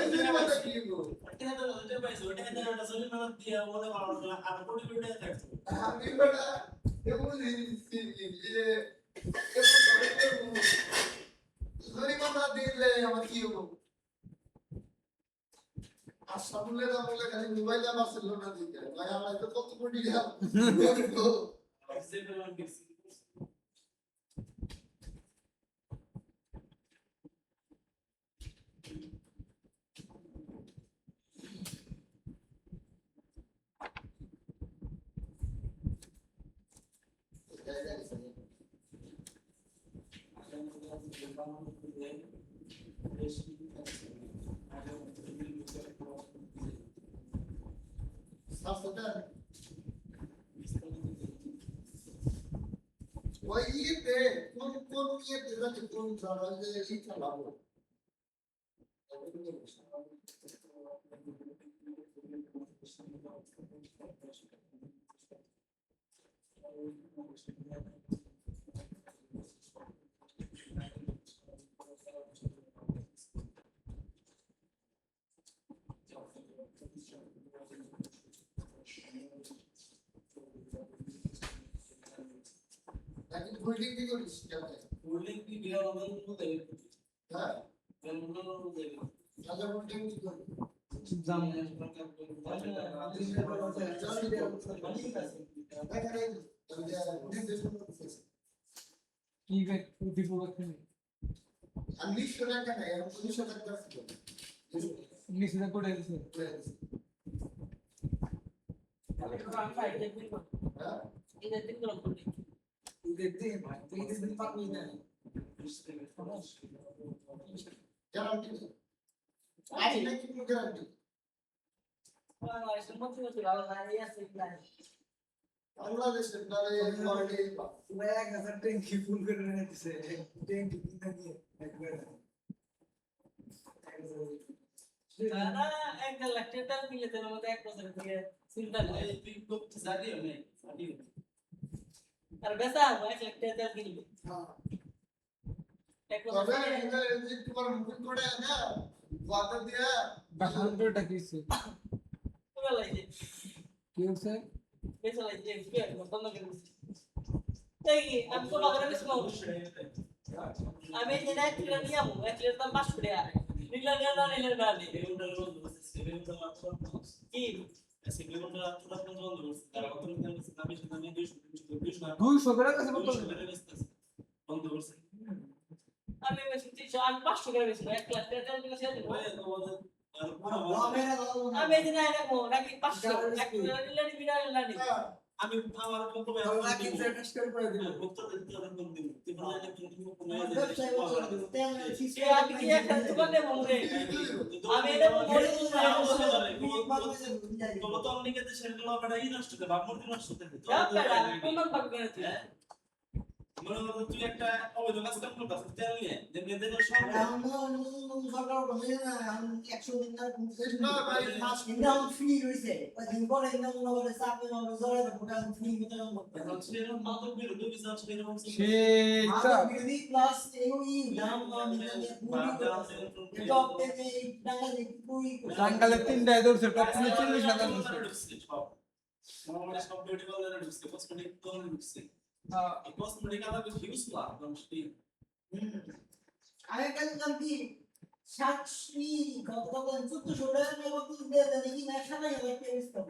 এই জরিমানা কি গো এটা তো ওটা পাইছো ওটা এটা সলি মানে দিয়া বলে ভালো আর কোটি কোটি থাকতো আমি বড় এগুলো যে জরিমানা দিলে আমার কি হবো আর সামনে না বলে খালি মোবাইল আমার ছিল না দিতে ভাই আমরা তো কত কোটি টাকা সেটা আমি দেখছি ওই ইতে কোন কোন ইতে যাতে কোন ধরনের যে শিক্ষা লাভ তাকে হোল্ডিং কি করিস উল্লেখ কি বিয়া বদল করতে হ্যাঁ বদল করতে তাহলে হোল্ডিং কি করি কি দিব এখানে আমি লিস্ট করে কেন আমি 1900 টাকা আছে নিচে করে দিছে আমি ফাইট দেখবি হ্যাঁ এটা দিন করব দেখতে ভাই তুই দিন পাবি না গ্যারান্টি আজ নাকি কোনো গ্যারান্টি বাংলাদেশের মধ্যে তো ভালো নাই আছে প্ল্যান বাংলাদেশের নারে কোয়ালিটি পুরো 1000 ট্যাঙ্কি ফুল করে রেখেছে ট্যাঙ্কি কিনে নিয়ে একবারে না এক লাখ টাকা মিলে দেন আমাদের এক বছর থেকে চিন্তা নাই তুই করতে জানি আমি জানি আর বেসা এক লাখ টাকা কিনবে হ্যাঁ এক তবে বছর যে তোমার মুখ করে না ওয়াটার দিয়া বাহানটা কিছে পুরো লাগে কি হচ্ছে বেসা লাগে কি বন্ধ করে দিছি তাই কি আমি তো বাগানে বেশ আমি যে এক কিলো নিয়ে আমু এক কিলোর দাম 500 টাকা নিলে না নিলে না এই উন্ডার বন্ধ করছে সেভেন্টা মাত্র কি সেভেন্টা পুরো বন্ধ করছে তারা কত নিতে পারছে না বেশি দামে 200 200 করে কাছে কত বন্ধ করছে আমি বেশি 300 আমি 500 করে বেশি 1 লাখ টাকা দিলে ছেড়ে দেব ওই তো বলে আর পুরো মেরা দাও আমি যে নাই রাখবো নাকি 500 এক কিলো নিলে নিবি না নিলে নিবি আমি আমার বক্তব্য তাহলে রাকিব স্যার টেস্ট করে দিল। বক্তব্য দিতে হবে কোন দিন তুই বলে যে তুমি কোন আমার ব্যবসায় বছর দিব তেল সে আমি কি একটা দোকানে মনে আমি এটা মনে তোমরা তো অনেকে দেশের গোলাপড়াই নষ্ট করে ভাবমূর্তি নষ্ট করে কোন ভাবে করে তুই মনে করো তুই একটা অবৈধ কাজ কাম করতেছিস তেল নিয়ে যেমনি দেশের সব সরকার বলে না 100 দিন না ভাই ফাস্ট ইনকাম ফ্রি রইছে ওই দিন পরে ইনকাম না করে চাকরি না জোরে ভোটার ফ্রি মতো করতে সেরকম মাদক বিরোধী বিচার সেরকম সেটা বিরোধী প্লাস এই দাম টপ থেকে টাকা দিয়ে পুরি টাঙ্গালে 3টায় ধরছে টপ 40,000 ধরছে সব বিউটি পার্লারে ঢুকছে কসমেটিক দোকানে ঢুকছে কসমেটিক আলাদা হিউজ লাভ দমস্টি আমি কাল জানতি সাতশি কত 1400 টাকা না কত দিয়ে দেন কি না সারা গেল একটা বিস্তার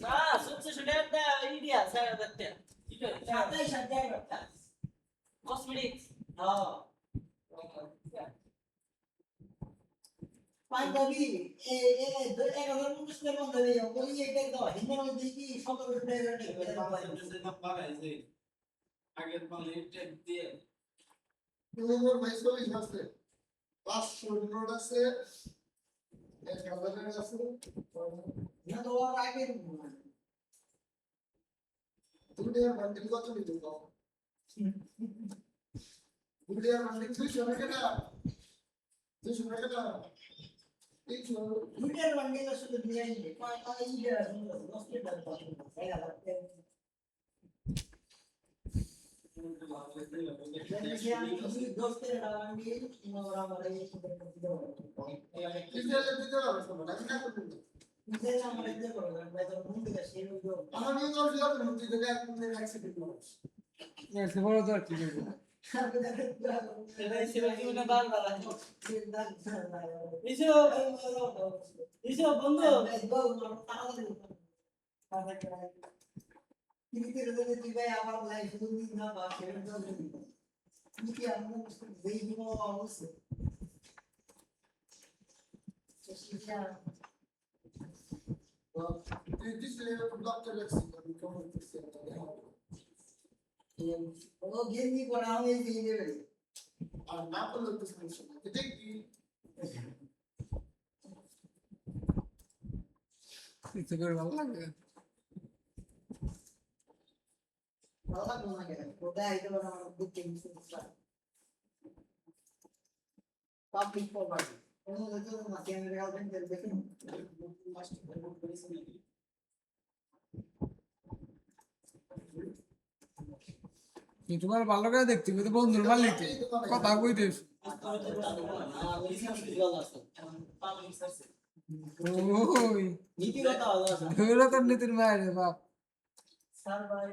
না সুচ্ছে সেটা ইডিয়া স্যার দেখতে ঠিক আছে সাতাই সাতাই একটা কসমেটিক্স হ্যাঁ পাঞ্জাবি এই 1050 টাকা পাঞ্জাবি ওই এটা দাও হিন্দু মধ্যে কি 1700 টাকা আগের মালে টেক দিয়ে তোমার ভাই সবই আছে 500 নোট আছে 1000 আছে না তো আর আগে দুনিয়ার বান্ডিল কত নিতে দাও দুনিয়ার বান্ডিল 200 টাকা না 200 টাকা না এই তো দুইটার বান্ডিল আসলে দিয়ে নিয়ে পাঁচ ইয়ে আছে 10 টাকা পাচ্ছেন এটা লাগবে দেখি আমি 10 টাকা বান্ডিল ওরা আমাদের এই সুযোগ দিতে হবে কিসের দিতে হবে তোমরা আমি না করতে নিজের আমরা এটা করব বেতন মুন্ডি সেই হইলো আমার নিয়ে তো জিয়া তো মুক্তি থেকে এক মিনিট অ্যাক্সিডেন্ট হলো এসে বড় তো ঠিক আছে এটা ছিল জীবনে বারবার ইসো ইসো বন্ধু আমার লাইফ না বা কি আমরা দেই দিব অবশ্যই This level of doctor Lexington আমি কেমন করতে ও গেমই করা আমি দিয়ে দেবে আর না করলে তো সমস্যা নেই এটা কি কিছু করে ভালো লাগে ভালো লাগলো না কেন ওটা আইতে পারে আমার দুঃখে মিশে পাবলিক প্রপার্টি কোনো দেখো না ক্যামেরা গার্ডেন দেখেন ইউটিউবার ভালো করে দেখতে হবে তো বন্ধুর মালিক কথা কইতেছ ওই নীতিগত আলাদা ধরে তোর নীতির মায়ের বাপ স্যার ভাই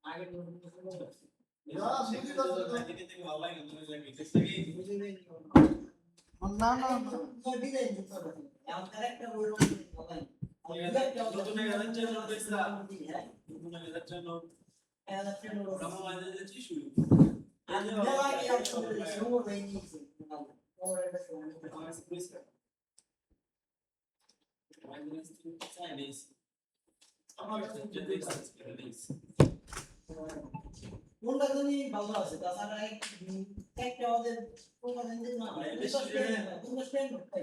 আগে না না ডিজাইন দিতে হবে এমন ক্যারেক্টার ওই রকম হবে কোনটা তুমি ভালো আছে তাছাড়া একটা ওদের প্রোগ্রাম দিন না কোনটা স্ট্যান্ড করতে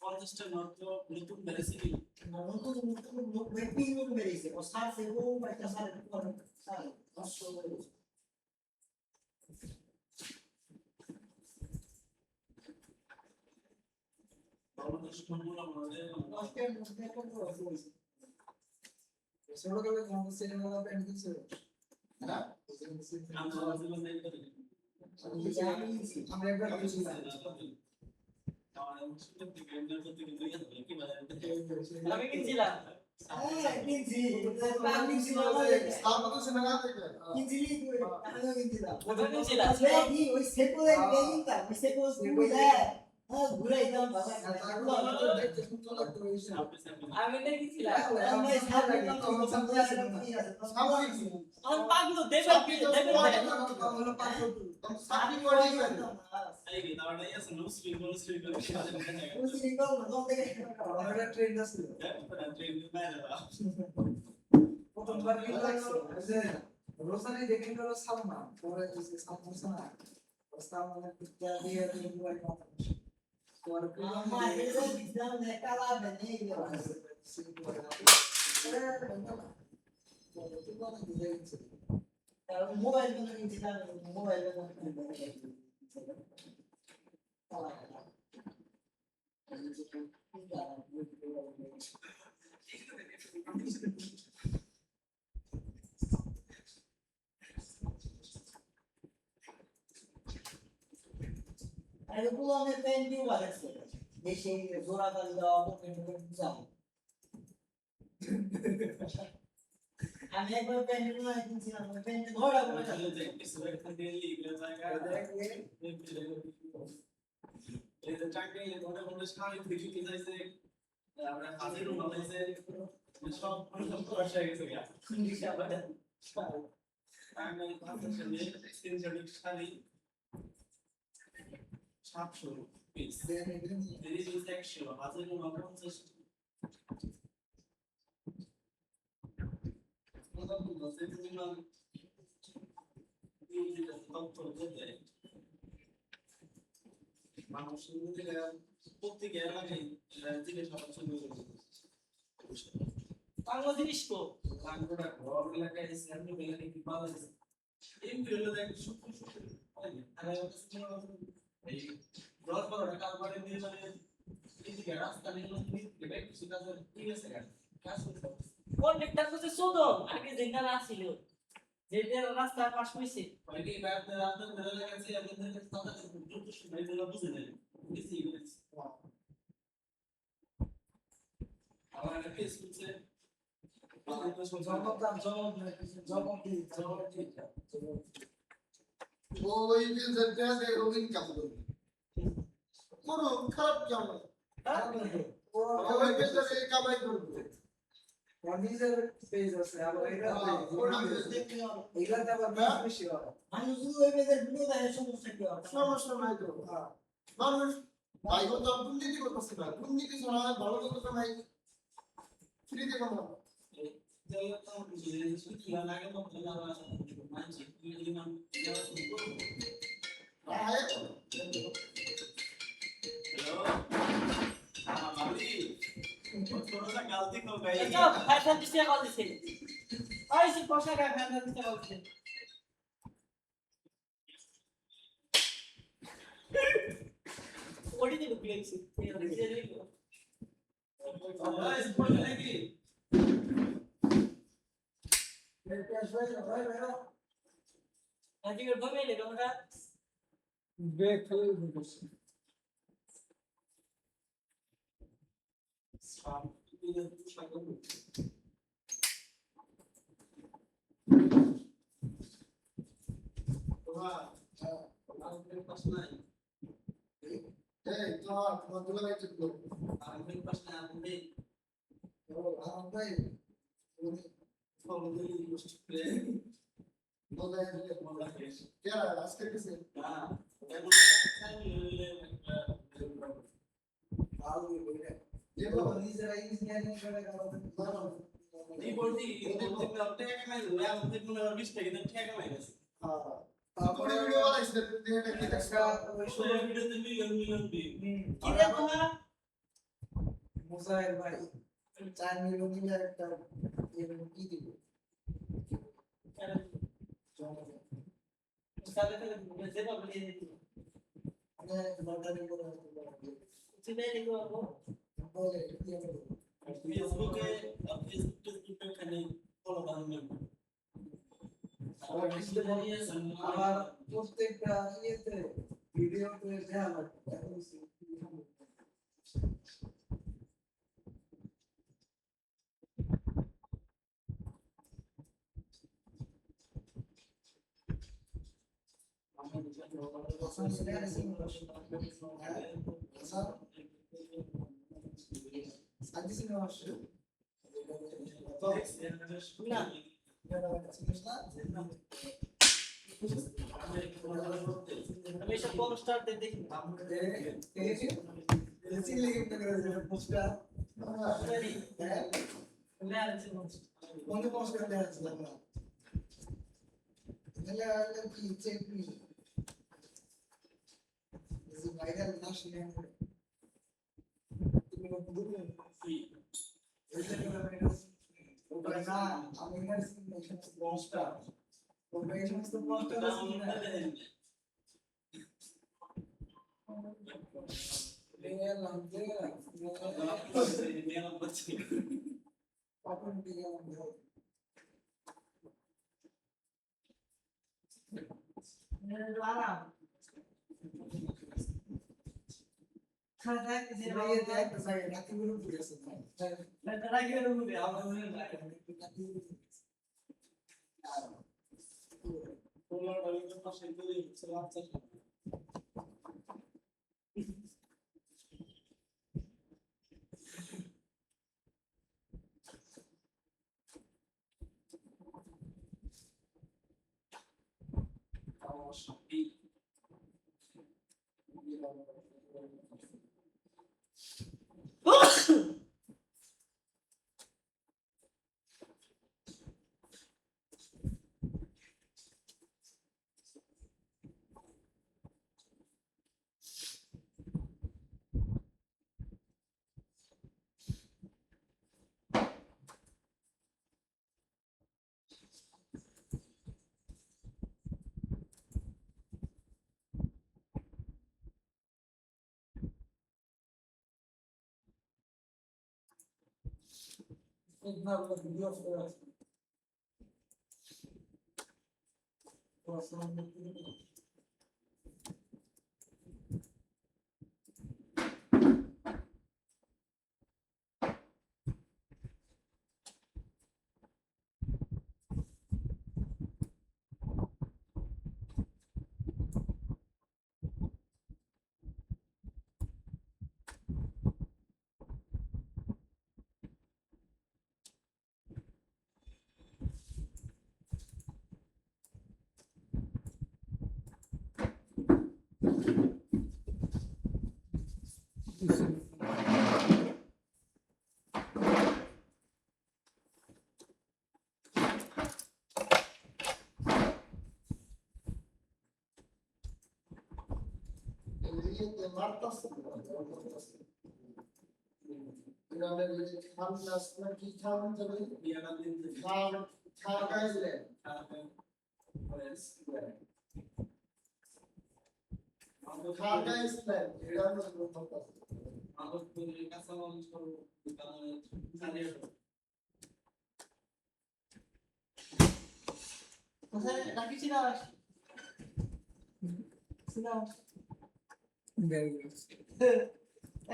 পঞ্চাশটা মাত্র নতুন বেড়েছে কি নতুন নতুন ব্যক্তি লোক বেরিয়েছে ও সার সে ও একটা সার সার নষ্ট হয়ে গেছে বাংলাদেশ কোনগুলো আমাদের নষ্টের মধ্যে কোন হয়েছে ছোট করে কোন সিনেমা প্যান্ট দিছে না আমরা একবার দিয়েছিলাম আমি কিনছিলাম হ্যাঁ কিনছি আমি আমাদের সিনেমা থেকে কিনছি আমি কিনছিলাম ওটা কিনছিলাম কি ওই সেপো কিনতা ওই সেপো বুঝা হ্যাঁ ঘুরাই দাও বাবা দেখতে সুন্দর লাগতো এই সময়। আমি দেখেছিলাম আমি সামনে আমার পাগলো দেবে সাপি তো দেবে স্পট দেবে। হলো পাঁচশো সাপি পড়েই গেল এই কি তারটা আছে নো স্ট্রিং করে সাথে দেখা আমরা ট্রেন আছে ট্রেন মেরে দাও প্রথমবার কি লাগছে যে রোসানি দেখেন গেল সালমান পরে যে সালমান না সালমান পিতা দিয়ে মোবাইল কথা পরে আমার এটা দিলাম না কালা বেনে মোবাইল বানানি দিলাম মোবাইল আরে পুরো পেন দিও লাগছে দেশে জোড়া কাল দাও যাও আমি একবার পেন নিয়ে কিনছিলাম পেন ধরা বলে তাহলে যে কিছু একটা দিয়ে লিখলে জায়গা এই যে চাকরি মনে মনে সামনে থেকে কি যাইছে আমরা হাজির বানাইছে সব করা হয়ে গেছে গা আমি ভাবতে চাই স্ক্রিনশট শাড়ি 700 পিস দেরি দিন 100 হাজির 50 পাগলো জিনিস তো কন্ট্রাক্টর করতে শুধু আগে যেখানে আসছিল যেটা রাস্তার পাশ হইছে ওই যে যেটা যে রবিন কাজ করবে কোনো খারাপ কেমন ওই পেছনে কামাই করবে নিজের পেজ আছে আবার এটা এগুলাতে আবার বেশি হয় মানুষ ওই পেজের ভিডিও দেখে সমস্যা কি হবে সমস্যা নাই তো মানুষ ভাই তো দুর্নীতি করতেছে না দুর্নীতি ছাড়া ভালো করতেছে নাই ফ্রিতে কামাবো गलती हो गई এটা ফ্যাশন দিছে কল দিছে ওই সে পোশাক আর ফ্যাশন দিছে কল দিছে ওডি দিল প্লেক্সি আজকে ভাবে লে তোমরা ব্রেক ফেলে দিতেছে এই তো তোমার দুলা ভাই ঠিক করো ভাই বলে কেরা আজকে কিছু ভালো বলে যেগুলো নিজেরা ইঞ্জিনিয়ারিং করে গেল তারপরে ভিডিও বানাইছে এটা কি দেখা ওই কি রে তোমরা মোসাইল ভাই 4 মিলিয়ন নিয়ে একটা কি দিব সাথে সাথে যেটা বলে দিই মানে লটারি করে চিনে নিবো বলে ফেসবুকে ফেসবুকে খালি ফলো বানানো আমার প্রত্যেকটা ইয়েতে ভিডিওতে দেওয়া লাগে আমি আমি এসব কোন স্টার দেখি না।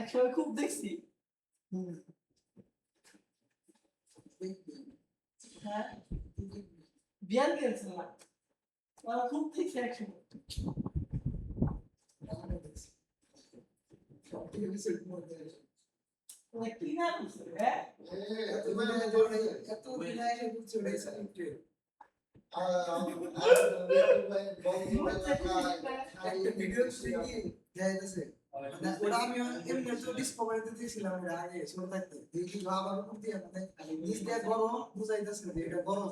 একসময় খুব দেখছি। হ্যাঁ বিয়ার গেছে না ওরা খুব দেখছি একসময়। কি নাম হ্যাঁ ওটা আমি এমনি তো ডিসকভারিতে দিয়েছিলাম আগে ছোট থাকতে দেখি বাবা করতে মানে নিজ দিয়ে বড় বুঝাইতেছে যে এটা বড়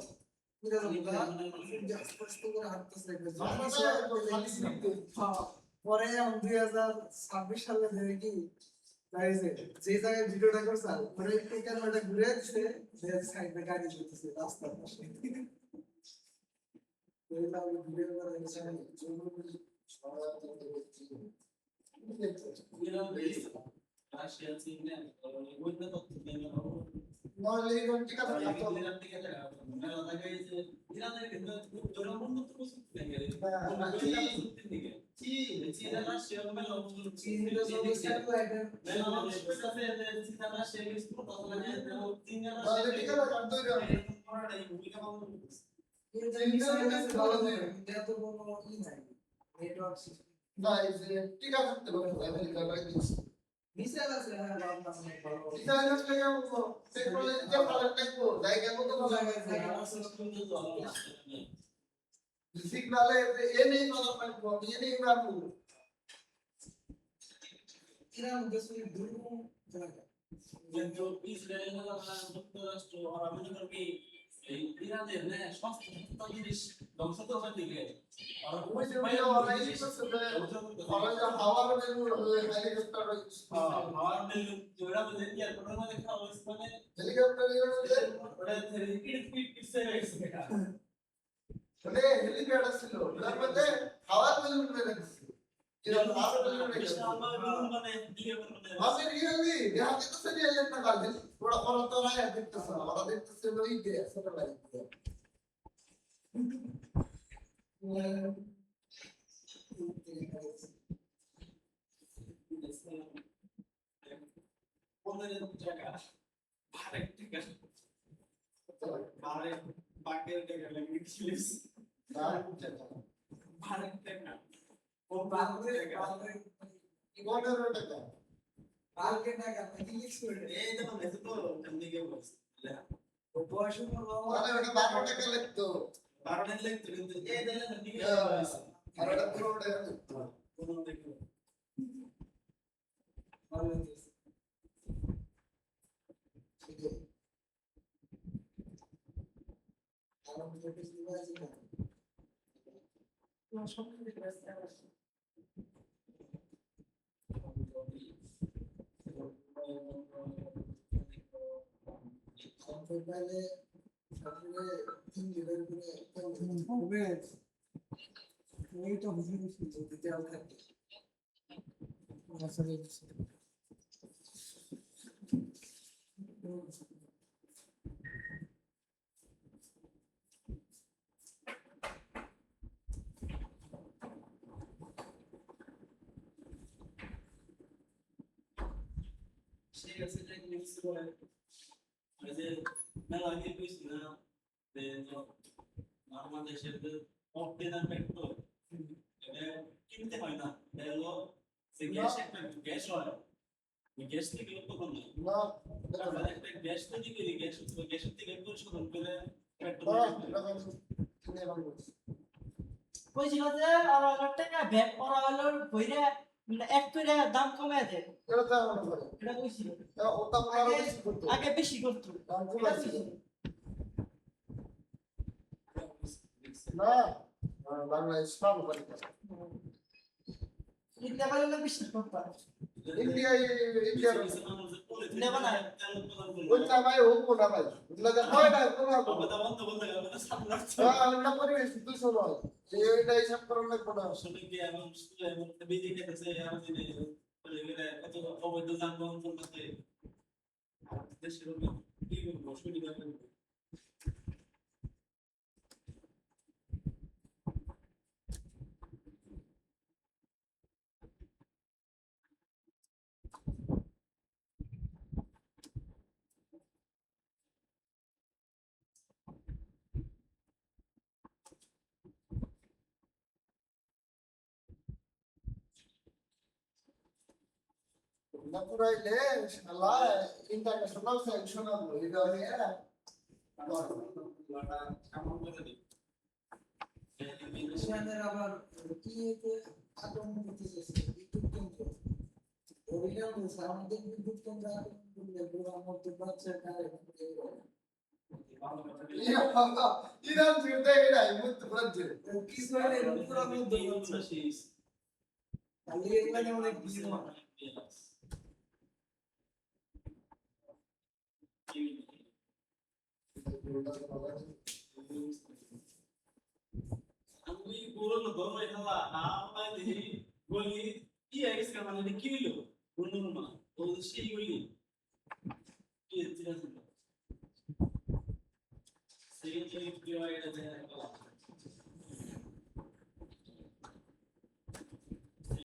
পরে 2026 সালে দেখি যে জায়গায় ভিডিওটা করছে পরে ক্যামেরাটা ঘুরে দিচ্ছে সাইডে গাড়ি চলতেছে রাস্তার পাশে ভিডিও করে নেটওয়ার্ক সিস্টেম না এই যে টিকা করতে পারবে আমেরিকা বাইরে মিসাইল আছে হ্যাঁ বাবা অনেক ভালো ইতালিয়ান লাগে টেকনোলজি যে ভালো লাগবে জায়গা কত ভালো জায়গায় লাগে জায়গা সিগনালে এ নেই ভালো লাগবে এ নেই ভালো ইরান দেশের দুর্গম জায়গা কিন্তু ইসরায়েল যুক্তরাষ্ট্র আর আমেরিকার কি এই ইরানের না সমস্ত জিনিস ধ্বংস করার দিকে আর ওই যে অনলাইন করতে হবে হাওয়ার বেলুন হেলিকপ্টার হাওয়ার বেলুন যেটা বলে ইয়ার কোনো মানে খাওয়া মানে হেলিকপ্টার ওটা পিছে গেছে ওরে হেলিকপ্টার ছিল তার মধ্যে হাওয়ার বেলুন মেরে দিছে এটা হাওয়ার বেলুন মেরে দিছে মানে দিয়ে আপনি রিয়েলি দেখাতে তো সেটা একটা কাজ ওরা ওরা তো না দেখতেছে না ওরা দেখতেছে ওই যে স্যাটেলাইট পনেরো টাকা ভাড়া টাকা ভাড়া বাকের টাকা লাগে ছিলিস ভাড়া টাকা ও বাংলাদেশ টাকা বাংলাদেশ পনেরো টাকা কালকে টাকা ইংলিশ করে এই দেখো মেসে তো এমনি কে বলছে ও পড়াশোনা বাবা মানে ওটা 12 টাকা লাগতো 12 দিন লাগতো কিন্তু এই দিলে না ঠিক আছে আর ওটা 15 টাকা লাগতো কোন দেখো ভালো আমার ভিডিওটি দিবাজি না না সব কিছু ব্যস্ত আছে সকালে সকালে 3 দিনের করে হবে এই তো হুজুর দিতে হবে আসলে সেই আছে যে মিক্স করে ওই যে মেলা দিয়ে কইছি না যে আমাদের দেশের যে অপটেনার পেট্রোল এটা কিনতে হয় না এটা হলো যে গ্যাস একটা গ্যাস হয় ওই গ্যাস থেকে উৎপন্ন হয় না আমরা একটা গ্যাস তৈরি করি গ্যাসের থেকে পরিশোধন করে পেট্রোল কইছিল যে আর টাকা ব্যাগ করা হলো কইরা এক করে দাম কমায় দে এটা কইছিল আগে বেশি করতো এটা কইছিল। না বাংলাদেশ পাবো ইন্ডিয়া বলে বিশ্বাস করতে ইন্ডিয়া ইন্ডিয়া নেবা না ওইটা ভাই হোক না ভাই ওগুলা যা হয় না কোনো আমরা বন্ধ বলতে গেলে না সামনে আমরা পরিবেশ দূষণ হয় এইটা হিসাব করা লাগবে না আসলে কি এমন এমন বিজি খেতেছে আর দিনে বলে গেলে কত অবৈধ যানবাহন চলতেছে দেশের কি বলবো সুবিধা করবো না পুরাইলে শালা ইন্টারন্যাশনাল স্যাংশন হবে এটা নিয়ে কেমন করে দিই ইসরায়েলের আবার কি এতে আক্রমণ করতেছে বিদ্যুৎ কেন্দ্র অভিযান বলছে আমাদের বিদ্যুৎ কেন্দ্র আক্রমণ করলে পুরো মধ্যপ্রাচ্যের কারে ইরান জিতে গেলাই মুক্ত করছে ইসরায়েলের পুরো মধ্যপ্রাচ্য খালি এখানে অনেক কিছু আমি পুরনো ধরে খেলা না পাই দেখি বলি কি আইস কা মানে কি হইলো পুরনো না ও সেই বলি কি ঠিক আছে সেই কি হয় এটা